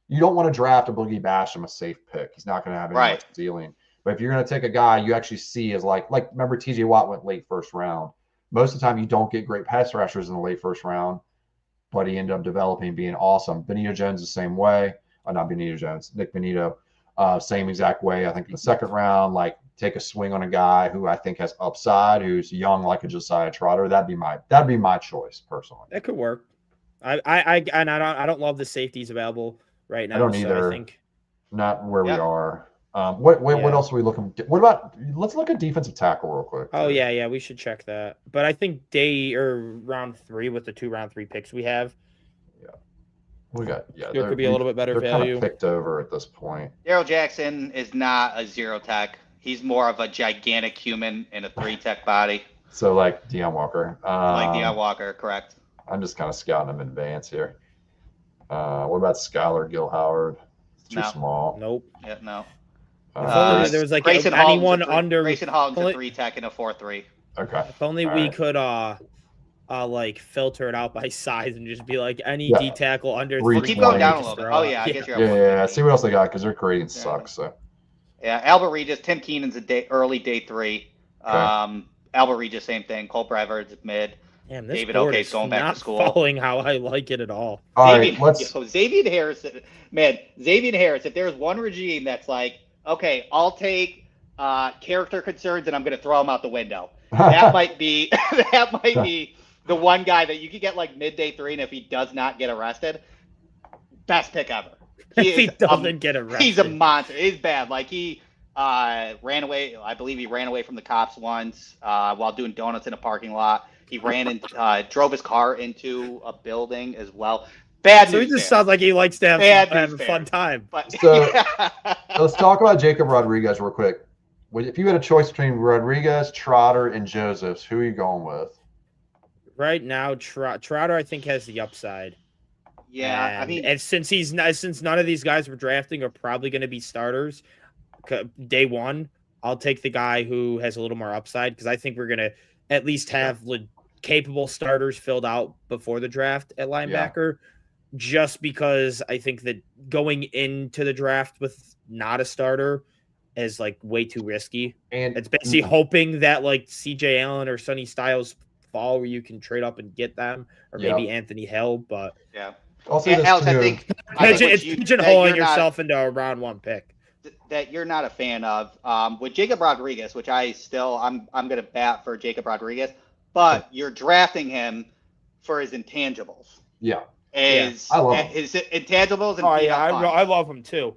you don't want to draft a Boogie Basham, a safe pick. He's not going to have any Right. much ceiling. But if you're going to take a guy you actually see as like remember TJ Watt went late first round. Most of the time you don't get great pass rushers in the late first round, but he ended up developing being awesome. Benito Jones the same way. Not Benito Jones, Nick Benito, same exact way. I think in the second round, like take a swing on a guy who I think has upside, who's young like a Josiah Trotter. That'd be my choice personally. that could work. I don't love the safeties available right now. I don't so either. I think Not where we Yeah. are. What Yeah. else are we looking? What about? Let's look at defensive tackle real quick. Oh yeah, we should check that. But I think round 3 with the 2 round 3 picks we have, We got there could be a little bit better they're value. kind of picked over at this point. Daryl Jackson is not a 0 tech. He's more of a gigantic human in a 3 tech body, So like Deion Walker. like Deion Walker. Correct. I'm just kind of scouting him in advance here. What about Skylar Gill Howard? Too No. small. Nope. Yeah, no. If only there was like anyone Halton's under. Grayson Halton's only- a 3 tech and a 4-3. Okay. If only All we right. could like filter it out by size and just be like any Yeah. D tackle under. We'll We'll keep going down a Just little bit. Oh yeah, I guess you're at Yeah. 150. See what else they got because their grading Yeah. sucks. So Yeah, Albert Regis, Tim Keenan's early day 3. Okay. Albert Regis, same thing. Cole Brever's mid. Damn, this David board Okay's is going back to not school. following how I like it at all. all right, let's. Xavier Harris, man, Xavier Harris. If there's one regime that's like, okay, I'll take character concerns and I'm going to throw them out the window. That might be the one guy that you could get like midday 3, and if he does not get arrested, best pick ever. If he is doesn't get arrested, He's a monster. It's bad. Like he ran away. I believe he ran away from the cops once while doing donuts in a parking lot. He ran and drove his car into a building as well. Bad So he news just there. sounds like he likes to have, Bad have a news fun there. time. But So- Let's talk about Jacob Rodriguez real quick. If you had a choice between Rodriguez, Trotter, and Josephs, who are you going with? Right now, Trotter I think has the upside. yeah, I And- mean, and since none of these guys we're drafting are probably going to be starters day one, I'll take the guy who has a little more upside because I think we're going to at least have capable starters filled out before the draft at linebacker. Just because I think that going into the draft with not a starter is like way too risky. And It's basically hoping that like CJ Allen or Sonny Styles fall where you can trade up and get them, or Yeah. maybe Anthony Hill, but yeah. I'll say this Alex, too. I think it's what you- that pigeonholing you're not- yourself into a round 1 pick. that you're not a fan of. With Jacob Rodriguez, which I'm going to bat for Jacob Rodriguez, but you're drafting him for his intangibles. Yeah. His I love him. his intangibles and Oh feet yeah, up front. I love him too.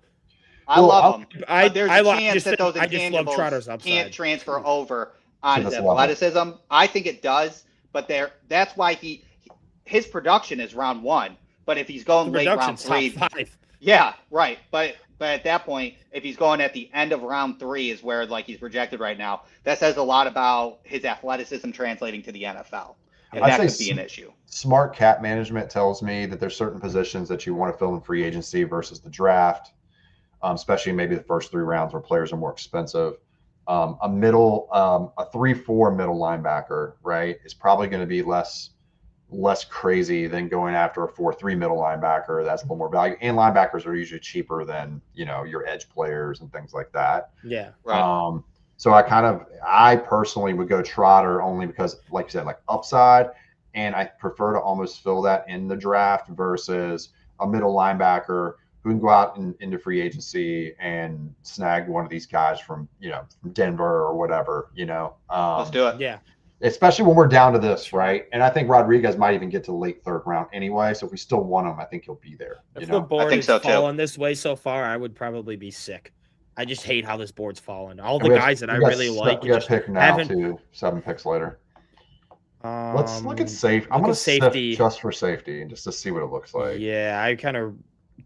I Well, love him. I But there's I a love chance that those I just love Trotter's intangibles upside. can't transfer over on To his this level. athleticism. I think it does, but that's why his production is round 1. But if he's going late round Production's top 3, 5. yeah, right. But at that point, if he's going at the end of round 3 is where like he's projected right now, that says a lot about his athleticism translating to the NFL. And I'd that say could be an issue. Smart cap management tells me that there's certain positions that you want to fill in free agency versus the draft, especially maybe the first 3 rounds where players are more expensive. A 3-4 middle linebacker, right, is probably going to be less crazy than going after a 4-3 middle linebacker. That's a little more value. And linebackers are usually cheaper than, your edge players and things like that. Yeah. Right. So I personally would go Trotter only because, like you said, like upside, and I prefer to almost fill that in the draft versus a middle linebacker who can go out into free agency and snag one of these guys from Denver or whatever. Let's do it. Yeah. Especially when we're down to this, right? And I think Rodriguez might even get to the late 3rd round anyway. So if we still want him, I think he'll be there. If the board think has so, too. fallen this way so far, I would probably be sick. I just hate how this board's fallen. All the We got- guys that I we got really se- like We got just to pick now haven't- too. 7 picks later. Let's look at safe. I'm look going at to safety. just for safety and just to see what it looks like. Yeah, I kind of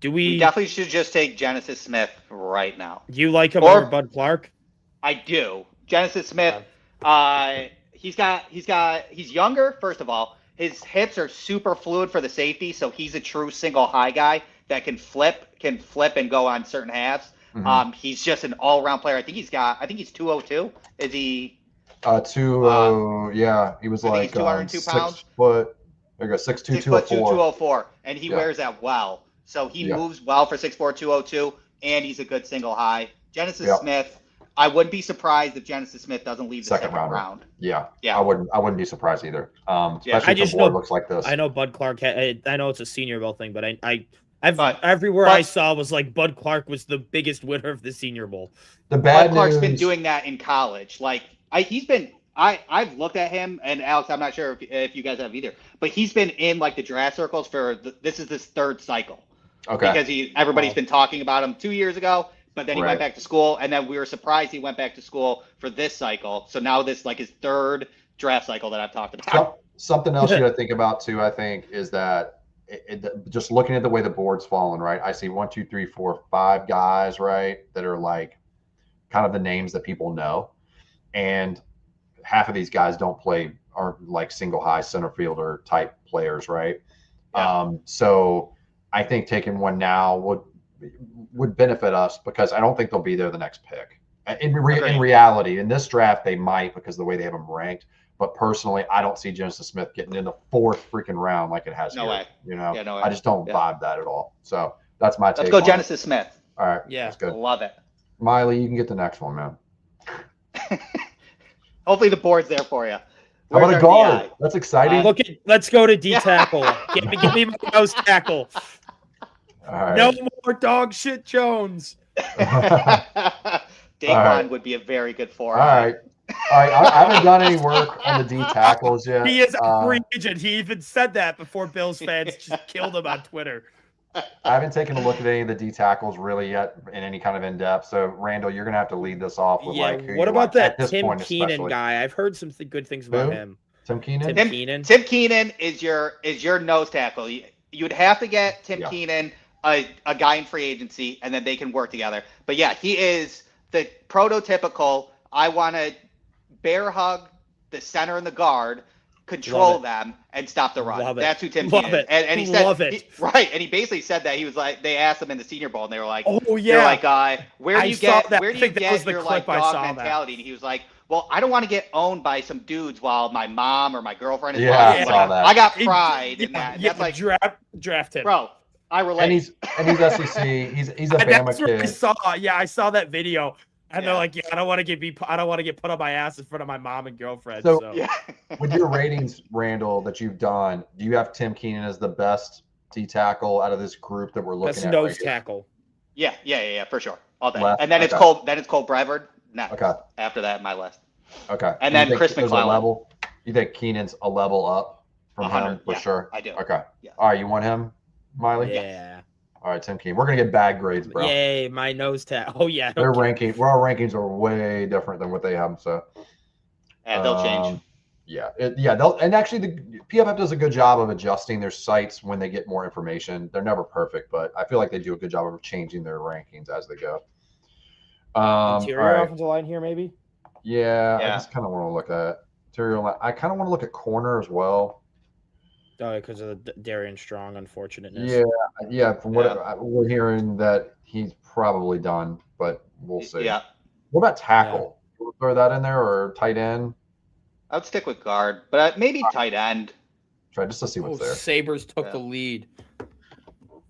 Do We we? definitely should just take Genesis Smith right now. You like him Or- over Bud Clark? I do. Genesis Smith, he's younger, first of all. His hips are super fluid for the safety, so he's a true single high guy that can flip and go on certain halves. Mhm. He's just an all-around player. I think he's 202. Is he 2 yeah, he was I think like he's 202 pounds. 6 foot. There you go, 6'2", 6 foot 2, 204. 204, and he Yeah. wears that well. So he Yeah. moves well for 6'4", 202, and he's a good single high. Genesis Yeah. Smith, I wouldn't be surprised if Genesis Smith doesn't leave the Second second rounder. round. Yeah, Yeah. I wouldn't be surprised either. Yeah. Especially I if just the board know- looks like this. I know Bud Clark. I know it's a Senior Bowl thing, but But- everywhere I but- saw was like Bud Clark was the biggest winner of the Senior Bowl. The bad Bud Clark's news. been doing that in college. Like I've looked at him, and Alex, I'm not sure if you guys have either, but he's been in like the draft circles this is his third cycle Okay. because everybody's Wow. been talking about him 2 years ago, but then he Right. went back to school, and then we were surprised he went back to school for this cycle. So now this like his third draft cycle that I've talked about. Something else you got to think about too, I think, is that just looking at the way the board's fallen, right? I see 1, 2, 3, 4, 5 guys, right, that are like kind of the names that people know, and half of these guys aren't like single high center fielder type players, right? Yeah. So I think taking one now would benefit us because I don't think they'll be there the next pick. In Agreed. reality, in this draft, they might because of the way they have them ranked. But personally, I don't see Genesis Smith getting in the 4th freaking round like it has No here. way. You know, Yeah, no way. I just don't Yeah. vibe that at all. So that's my take. Let's go on it. Genesis Smith. All right. Yeah. That's good. Love it. Miley, you can get the next one, man. Hopefully the board's there for you. How about Where's a our guard? DI? That's exciting. Let's go to D Yeah. tackle. Give me my nose tackle. All right. No more dog shit Jones. Daquan right. would be a very good All 4. right. I haven't done any work on the D tackles yet. He is a Uh, free agent. He even said that before Bills fans just killed him on Twitter. I haven't taken a look at any of the D tackles really yet in any kind of in depth. So Randall, you're gonna have to lead this off with Yeah. like who What you about like at that this Tim point, Keenan especially. guy? I've heard some good things about Who? him. Tim Keenan. Tim Keenan. Tim Keenan is your nose tackle. You'd have to get Tim Yeah. Keenan a guy in free agency, and then they can work together. But yeah, he is the prototypical. I want to bear hug the center and the guard, control Love it. them, and stop the run. Love it. That's who Tim Love Keenan is. it. And he said, Love it. right, and he basically said that he was like, they asked him in the Senior Bowl, and they were like, Oh they're yeah. like, where I do you saw get that. where I do you think that was get the your like clip I dog saw that. mentality? And he was like, well, I don't want to get owned by some dudes while my mom or my girlfriend is Yeah, watching. I Like, saw that. I got pride in Yeah, that. yeah, That's like, draft him. bro, I relate. And he's SEC. He's a Bama That's what I kid. saw. Yeah, I saw that video. And they're Yeah. like, yeah, I don't want to get put on my ass in front of my mom and girlfriend. So- So, yeah. With your ratings, Randall, that you've done, do you have Tim Keenan as the best D tackle out of this group that we're looking best at? nose right here? tackle. Yeah, for sure. All day. Left, And then it's okay. Cole. Then it's Cole Brevard next. Okay. After that, my list. Okay. And you then think Chris there's a McClellan. level? You think Keenan's a level up from 100, him for yeah, sure? I do. Okay. Yeah. All right. You want him, Miley? Yeah. All right, Tim Keenan. We're gonna get bad grades, bro. Yay, my nose tackle. Oh yeah. Their okay. our rankings are way different than what they have. So And they'll change. They'll and actually the PFF does a good job of adjusting their sites when they get more information. They're never perfect, but I feel like they do a good job of changing their rankings as they go. Interior all right. offensive line here, maybe. Yeah, I Yeah. just kind of want to look at interior line. I kind of want to look at corner as well. Oh, because of the Darian Strong unfortunateness. Yeah. From what we're hearing, that he's probably done, but we'll see. Yeah. What about tackle? We'll throw that in there or tight end? I would stick with guard, but maybe tight end. Try just to see Oh, what's there. Sabres took Yeah. the lead.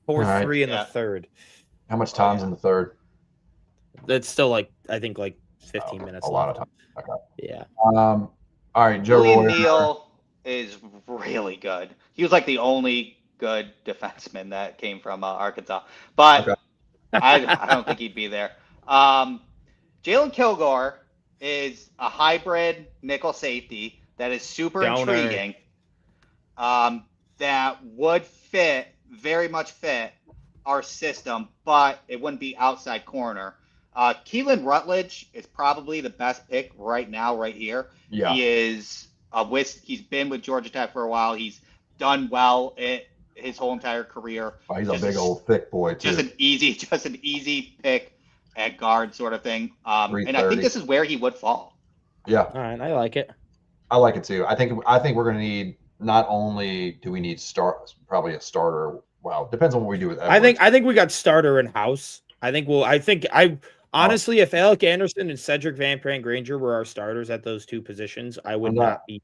All right. 4-3 in Yeah. the third. How much time's in the third? That's still I think 15 minutes. A lot of left. time. Yeah. All right, Joe Julian Royer. Neal is really good. He was like the only good defenseman that came from Arkansas, but Okay. I don't think he'd be there. Jalen Kilgore is a hybrid nickel safety that is super Downer. intriguing. That would very much fit our system, but it wouldn't be outside corner. Keelan Rutledge is probably the best pick right now, right here. Yeah. He is he's been with Georgia Tech for a while. He's done well his whole entire career. Oh, he's a Just big old thick boy too. Just an easy pick at guard sort of thing. And I 330. think this is where he would fall. Yeah, All right, I like it. I like it too. I think we're going to need, not only do we need probably a starter. Well, depends on what we do with Edwards. I think we got starter in house. Honestly, if Alec Anderson and Cedric Van Granger were our starters at those two positions, I would not be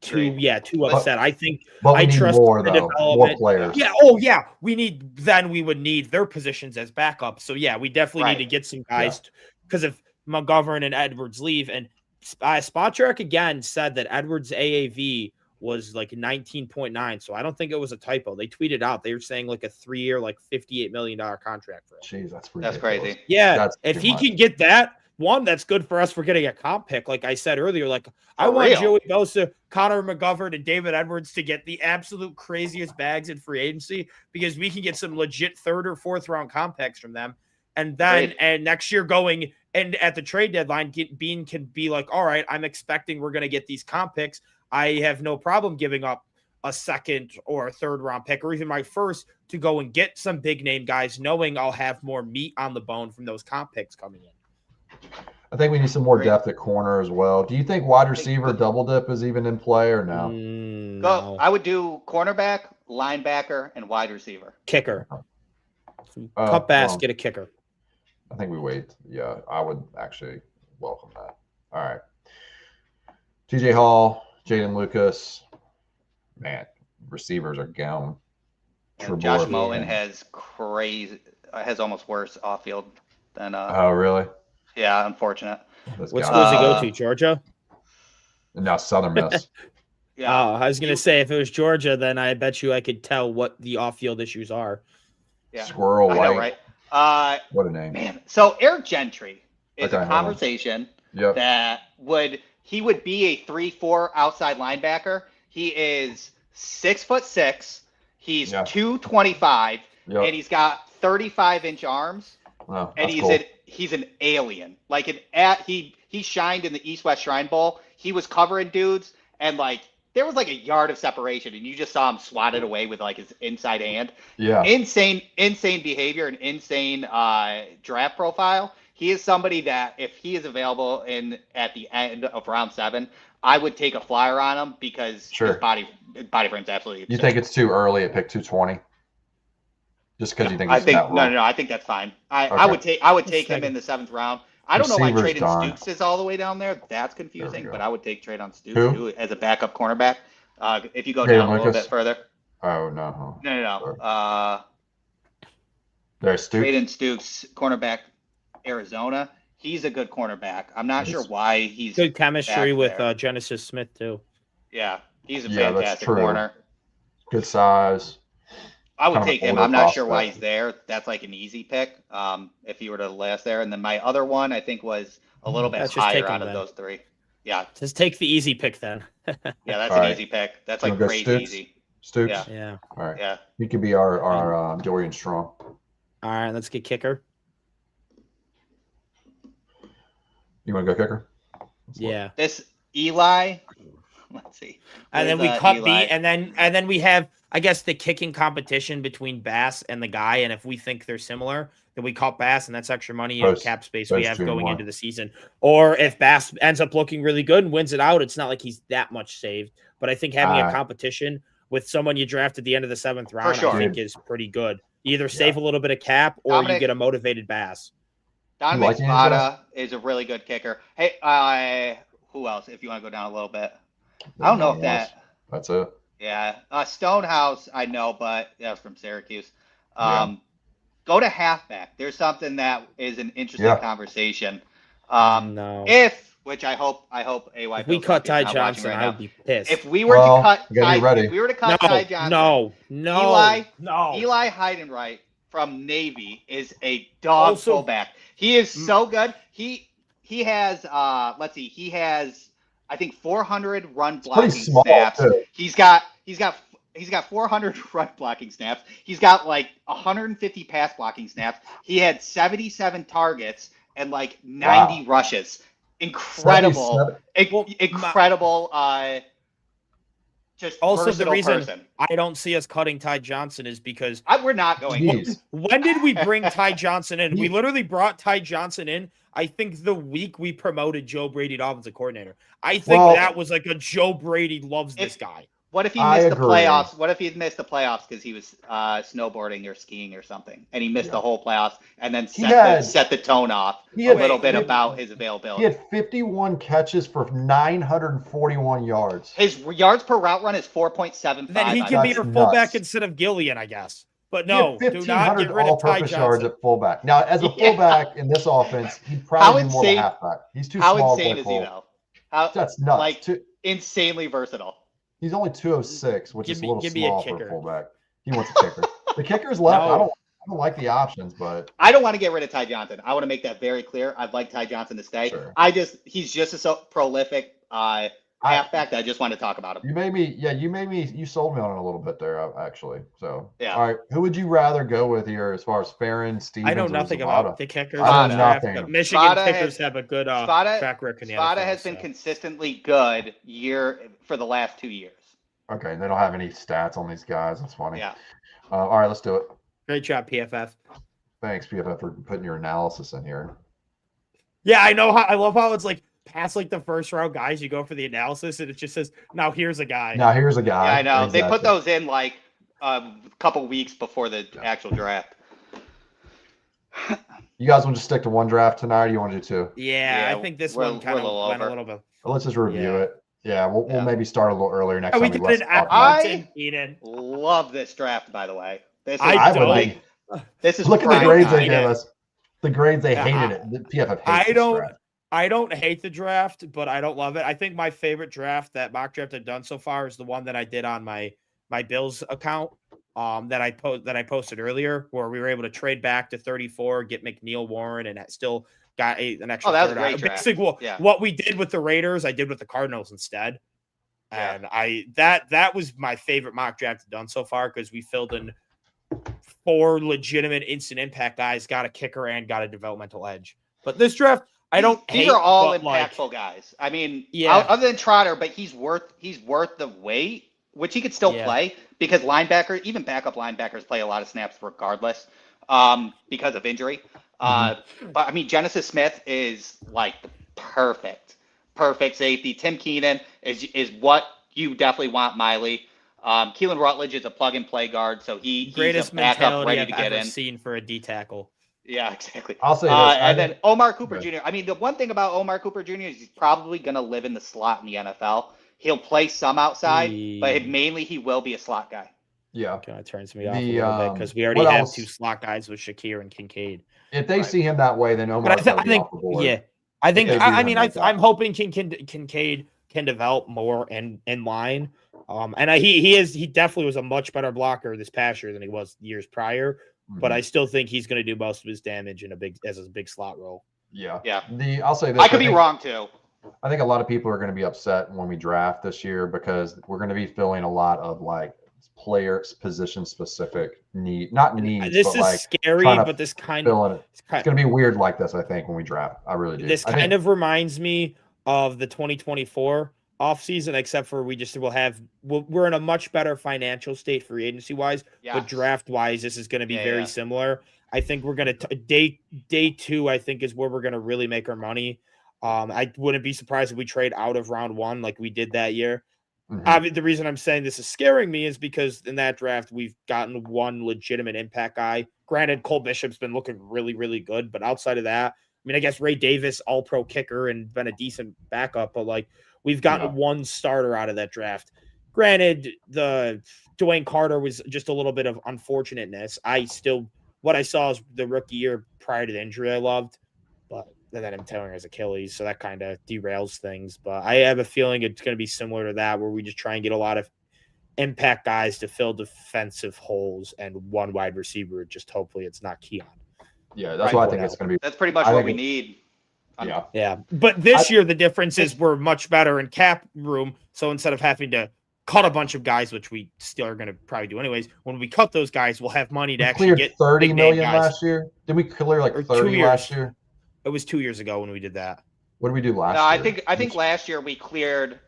too upset. I think But we I need trust more the though, more development. players. Yeah. Yeah. We would need their positions as backup. So yeah, we definitely need to get some guys because if McGovern and Edwards leave, and Spot Track again said that Edwards' AAV was like 19.9. So I don't think it was a typo. They tweeted out, they were saying like a 3-year, like $58 million contract for him. Jeez, that's crazy. Yeah. If he can get that, one, that's good for us for getting a comp pick. Like I said earlier, like I want Joey Bosa, Connor McGovern, and David Edwards to get the absolute craziest bags in free agency because we can get some legit 3rd or 4th round comp picks from them. And then and next year going and at the trade deadline, Bean can be like, all right, I'm expecting we're going to get these comp picks. I have no problem giving up a 2nd or a 3rd round pick or even my 1st to go and get some big name guys, knowing I'll have more meat on the bone from those comp picks coming in. I think we need some more depth at corner as well. Do you think wide receiver double dip is even in play or no? No. I would do cornerback, linebacker, and wide receiver. Kicker. Cut Bass, get a kicker. I think we wait. Yeah, I would actually welcome that. All right. TJ Hall, Jaden Lucas. Man, receivers are gone. Josh Mullen has almost worse off field than oh really? Yeah, unfortunate. What schools he go to? Georgia? No, Southern Miss. Yeah. Oh, I was gonna say if it was Georgia, then I bet you I could tell what the off-field issues are. Yeah. Squirrel White. I know, right? What a name. Man. So Eric Gentry is a conversation that he would be a 3-4 outside linebacker. He is 6'6". He's 225, and he's got 35-inch arms. Oh, and he's an alien. Like he shined in the East-West Shrine Bowl. He was covering dudes, and like there was like a yard of separation, and you just saw him swatted away with like his inside hand. Yeah. Insane behavior and insane draft profile. He is somebody that if he is available at the end of round 7, I would take a flyer on him because his body frame's absolutely absurd. You think it's too early at pick 220? Just because you think it's that no, I think that's fine. I would take him in the 7th round. I don't know why Traydon Stukes is all the way down there. That's confusing, but I would take Traydon Stukes as a backup cornerback. If you go down a little bit further. Oh no. No. There's Stukes. Traydon Stukes, cornerback, Arizona. He's a good cornerback. I'm not sure why he's good chemistry with Genesis Smith too. Yeah, he's a fantastic corner. Good size. I would take him. I'm not sure why he's there. That's like an easy pick if he were to last there. And then my other one, I think, was a little bit higher out of those 3. Yeah. Just take the easy pick then. Yeah, that's an easy pick. That's like crazy easy. Stukes? Yeah. All right. Yeah. He could be our Dorian Strong. All right, let's get kicker. You want to go kicker? Yeah. This Eli. Let's see. And then we cut B, and then we have, I guess, the kicking competition between Bass and the guy. And if we think they're similar, then we cut Bass, and that's extra money and cap space we have going into the season. Or if Bass ends up looking really good and wins it out, it's not like he's that much saved. But I think having a competition with someone you draft at the end of the 7th round, I think is pretty good. You either save a little bit of cap or you get a motivated Bass. Donovan Spada is a really good kicker. Hey, who else? If you want to go down a little bit. I don't know if that's it. Yeah. Stonehouse, I know, but that's from Syracuse. Go to halfback. There's something that is an interesting conversation. Which I hope AY. If we cut Ty Johnson, I would be pissed. If we were to cut Ty Johnson, Eli Heidenreich from Navy is a dog fullback. He is so good. He has he has I think 400 run blocking snaps. Too. He's got 400 run blocking snaps. He's got like 150 pass blocking snaps. He had 77 targets and like 90 rushes. Incredible. Incredible just Also, the versatile reason person. I don't see us cutting Ty Johnson is because We're not going. Jeez. when did we bring Ty Johnson in? We He- literally brought Ty Johnson in, I think, the week we promoted Joe Brady to offensive coordinator. I think Well- that was like a Joe Brady loves this guy. What if he I missed the agree. playoffs? What if he missed the playoffs because he was snowboarding or skiing or something, and he missed the whole playoffs, and then set the tone off He a had- little bit he- about his He availability. had 51 catches for 941 yards. His yards per route run is 4.75. Then he I can be believe. your That's fullback nuts. instead of Gillian, I guess. But He had no, do not 1,500 get rid of Ty all-purpose yards Johnson. at fullback. Now, as a Yeah. fullback in this offense, he'd How probably be more of a insane- halfback. He's too How small to insane play is he full. though? How That's nuts. like insanely versatile. He's only 206, which Give is me- a little give me a small for a kicker. fullback. He wants a kicker. The kicker's left. No. I don't like the options, but I don't want to get rid of Ty Johnson. I want to make that very clear. I'd like Ty Johnson to stay. Sure. He's just a so prolific halfback that I just wanted to talk about him. you sold me on it a little bit there, actually. So, Yeah. all right. Who would you rather go with here as far as Farron, Stevens, I know or nothing Zapata? about the kickers. I know in the draft, nothing. but Michigan Spada kickers has- have a good Spada- track record in the Spada NFL. has been so. consistently good for the last 2 years. Okay, they don't have any stats on these guys. That's funny. Yeah. All right, let's do it. Great job, PFF. Thanks, PFF, for putting your analysis in here. Yeah, I know how. I love how it's like past like the first round guys, you go for the analysis, and it just says, "Now here's a guy." Now here's a guy. Yeah, I know. They put Exactly. those in like a couple weeks before the actual draft. You guys want to stick to one draft tonight, or you want to do two? Yeah, Yeah, I think this we're- one kind we're a of little went a over. little bit. Well, let's just review Yeah. it. Yeah, we'll Yeah. maybe start a little earlier next Oh, we time. got Let's an talk about it. Atkinson, Eden. Love this draft, by the way. This is I I would don't- like. this is Look at the prime grades they time. gave us. The grades they Yeah, hated it. The PFF hates I this don't- draft. I don't hate the draft, but I don't love it. I think my favorite draft, that mock draft I've done so far, is the one that I did on my Bills account. That I posted earlier, where we were able to trade back to 34, get McNeil, Warren, and still got an extra. Oh, that was a third great out. draft. Basically, Yeah. what we did with the Raiders, I did with the Cardinals instead. Yeah. And that was my favorite mock draft done so far, because we filled in 4 legitimate instant impact guys, got a kicker, and got a developmental edge. But this draft, I don't These hate, are all but, like, impactful guys. I mean, Yeah. other than Trotter, but he's worth the wait, which he could still Yeah. play because linebacker, even backup linebackers play a lot of snaps regardless, because of injury. But I mean, Genesis Smith is like perfect safety. Tim Keenan is what you definitely want. Miley. Keelan Rutledge is a plug and play guard, so he's greatest a backup mentality ready I've to get ever in. seen for a D tackle. Yeah, exactly. I'll say this. I And think- then Omar Cooper Right. Jr. I mean, the one thing about Omar Cooper Jr. is he's probably going to live in the slot in the NFL. He'll play some outside, but mainly he will be a slot guy. Yeah. Kind of turns me off The, a little bit, because we already what have else? 2 slot guys with Shakir and Kincaid. If they Right. see him that way, then Omar But I think, off the board. yeah, I think, They do I him mean, like that. I'm hoping Kincaid can develop more in line. And he definitely was a much better blocker this past year than he was years prior. But Mhm. I still think he's going to do most of his damage in as a big slot role. Yeah. Yeah. I'll say this. I could be think- wrong too. I think a lot of people are going to be upset when we draft this year because we're going to be filling a lot of like players position specific not needs, This but is like scary, trying to but this kind filling it. it's kind, It's going to be weird like this, I think, when we draft. I really do. this I think- kind of reminds me of the 2024 offseason, except for we're in a much better financial state free agency wise, Yeah. but draft wise, this is going to be Yeah, very yeah. similar. I think we're going to day 2, I think, is where we're going to really make our money. I wouldn't be surprised if we trade out of round 1 like we did that year. Mhm. The reason I'm saying this is scaring me is because in that draft, we've gotten one legitimate impact guy. Granted, Cole Bishop's been looking really, really good, but outside of that, I mean, I guess Ray Davis, all pro kicker and been a decent backup, but like we've gotten Yeah. one starter out of that draft. Granted, the Dwayne Carter was just a little bit of unfortunateness. What I saw is the rookie year prior to the injury I loved, but then I'm tearing his Achilles, so that kind of derails things. But I have a feeling it's going to be similar to that, where we just try and get a lot of impact guys to fill defensive holes and one wide receiver. Just hopefully it's not Keon. Yeah, that's Right. what I think it's going to be. That's pretty much I what think we it- need. Yeah. Yeah, but this year the difference is we're much better in cap room. So instead of having to cut a bunch of guys, which we still are going to probably do anyways, when we cut those guys, we'll have money to We actually cleared get 30 big name million guys. last year. Did we clear like Or 2 30 last years. year? It was 2 years ago when we did that. What did we do last No, year? I think last year we cleared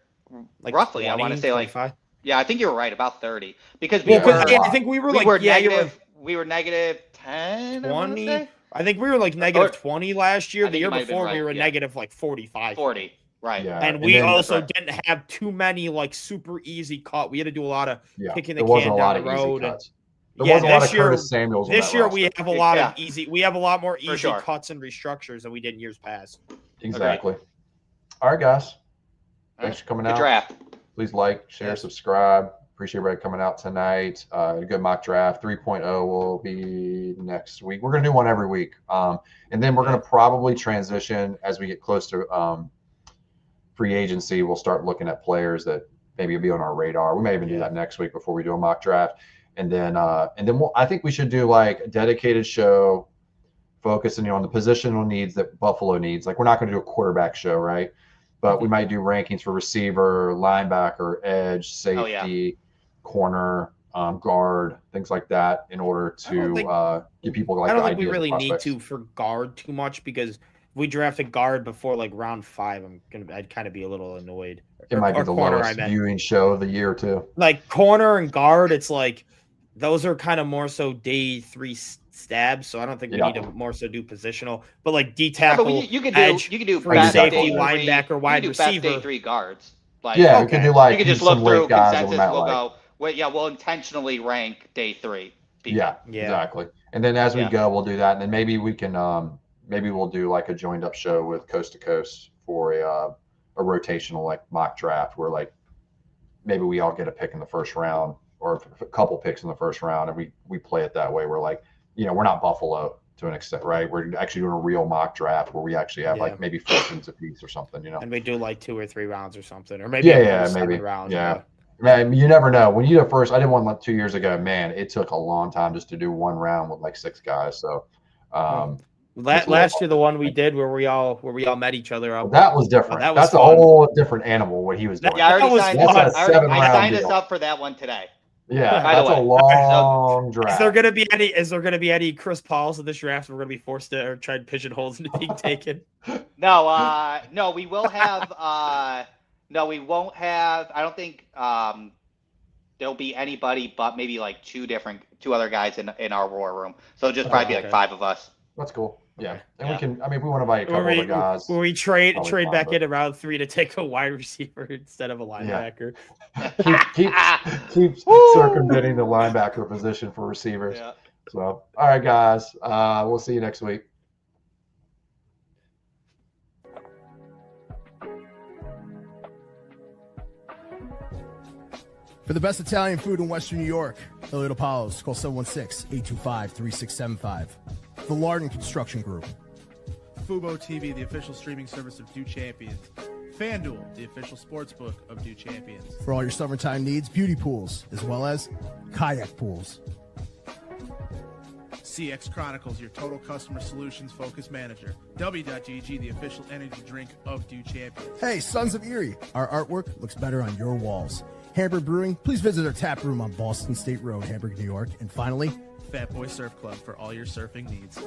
Like roughly. I want 20, to say like 25. Yeah, I think you're right about 30 because Well, Yeah. I think we were we like, were yeah, negative. We were negative 10. 20. I think we were like negative 20 last year. I The think year you might have been before, right, we were yeah. negative like 45. 40. Right. Yeah. And we then- also right. didn't have too many like super easy cut. We had to do a lot of kicking the there wasn't can a lot down of the easy road. And cuts. There yeah, wasn't a lot this of year, Curtis Samuels. on this that year we roster. have a lot Yeah. of easy. We have a lot more easy sure. cuts and restructures than we did in years past. Exactly. All right, guys. Thanks for coming Good out. draft. Please like, share, Yes. subscribe. Appreciate everybody coming out tonight. A good mock draft. 3.0 will be next week. We're going to do one every week. And then we're going to probably transition as we get close to free agency. We'll start looking at players that maybe will be on our radar. We may even do that next week before we do a mock draft. And then I think we should do like a dedicated show focusing on the positional needs that Buffalo needs. Like we're not going to do a quarterback show, right? But we might do rankings for receiver, linebacker, edge, safety, corner, guard, things like that, in order to give people like. I don't the think we idea of really need prospects. to for guard too much because if we draft a guard before like round 5, I'd kind of be a little annoyed. It might be Or the corner, lowest I meant. viewing show of the year too. Like corner and guard, it's like those are kind of more so day 3 stabs. So I don't think we need to more so do positional. But like D Yeah, but tackle, you could edge, do free best safety, day three- linebacker, wide you could do best receiver. day 3 guards. Like, Yeah, we okay. could do like you could just some look through late guys that we consensus. might We'll like. go. Wait, yeah, we'll intentionally rank day 3. people. Yeah, Yeah. exactly. And then as we Yeah. go, we'll do that, and then maybe we can maybe we'll do like a joined up show with Coast to Coast for a rotational like mock draft where like maybe we all get a pick in the first round or a couple picks in the first round, and we play it that way. We're like, we're not Buffalo to an extent, right? We're actually doing a real mock draft where we actually have Yeah. like maybe 4 teams a piece or something, And we do like 2 or 3 rounds or something, or maybe Yeah, a full maybe. 7 rounds. Yeah. Man, you never know. When you do first, I did one like 2 years ago. Man, it took a long time just to do one round with like 6 guys. So Last year, the one we did where we all met each other up. that was different. That was That's a fun. whole different animal what he was doing. Yeah, I already was signed. fun. That's a I already- 7-round I signed us deal. up for that one today. Yeah, By the that's a way. long Is draft. there gonna be any Chris Pauls in this draft? We're gonna be forced to or try and pigeonholes into being taken. No, we will have. No, we won't have. I don't think there'll be anybody but maybe like 2 other guys in our war room. So it'll just probably be like Okay. 5 of us. That's cool. Yeah, and Yeah. we can. I mean, if we want to buy a couple other guys. Where we trade Probably fine, back but- in around 3 to take a wide receiver instead of a linebacker. keep circumventing the linebacker position for receivers. Yeah. So, all right, guys. We'll see you next week. For the best Italian food in Western New York, Elliot Apollos, call 716-825-3675. The Lardon Construction Group. Fubo TV, the official streaming service of Do Champions. FanDuel, the official sports book of Do Champions. For all your summertime needs, beauty pools, as well as kayak pools. CX Chronicles, your total customer solutions focused manager. W.GG, the official energy drink of Do Champions. Hey, Sons of Erie, our artwork looks better on your walls. Hamburg Brewing, please visit our tap room on Boston State Road, Hamburg, New York. And finally, Fat Boy Surf Club for all your surfing needs.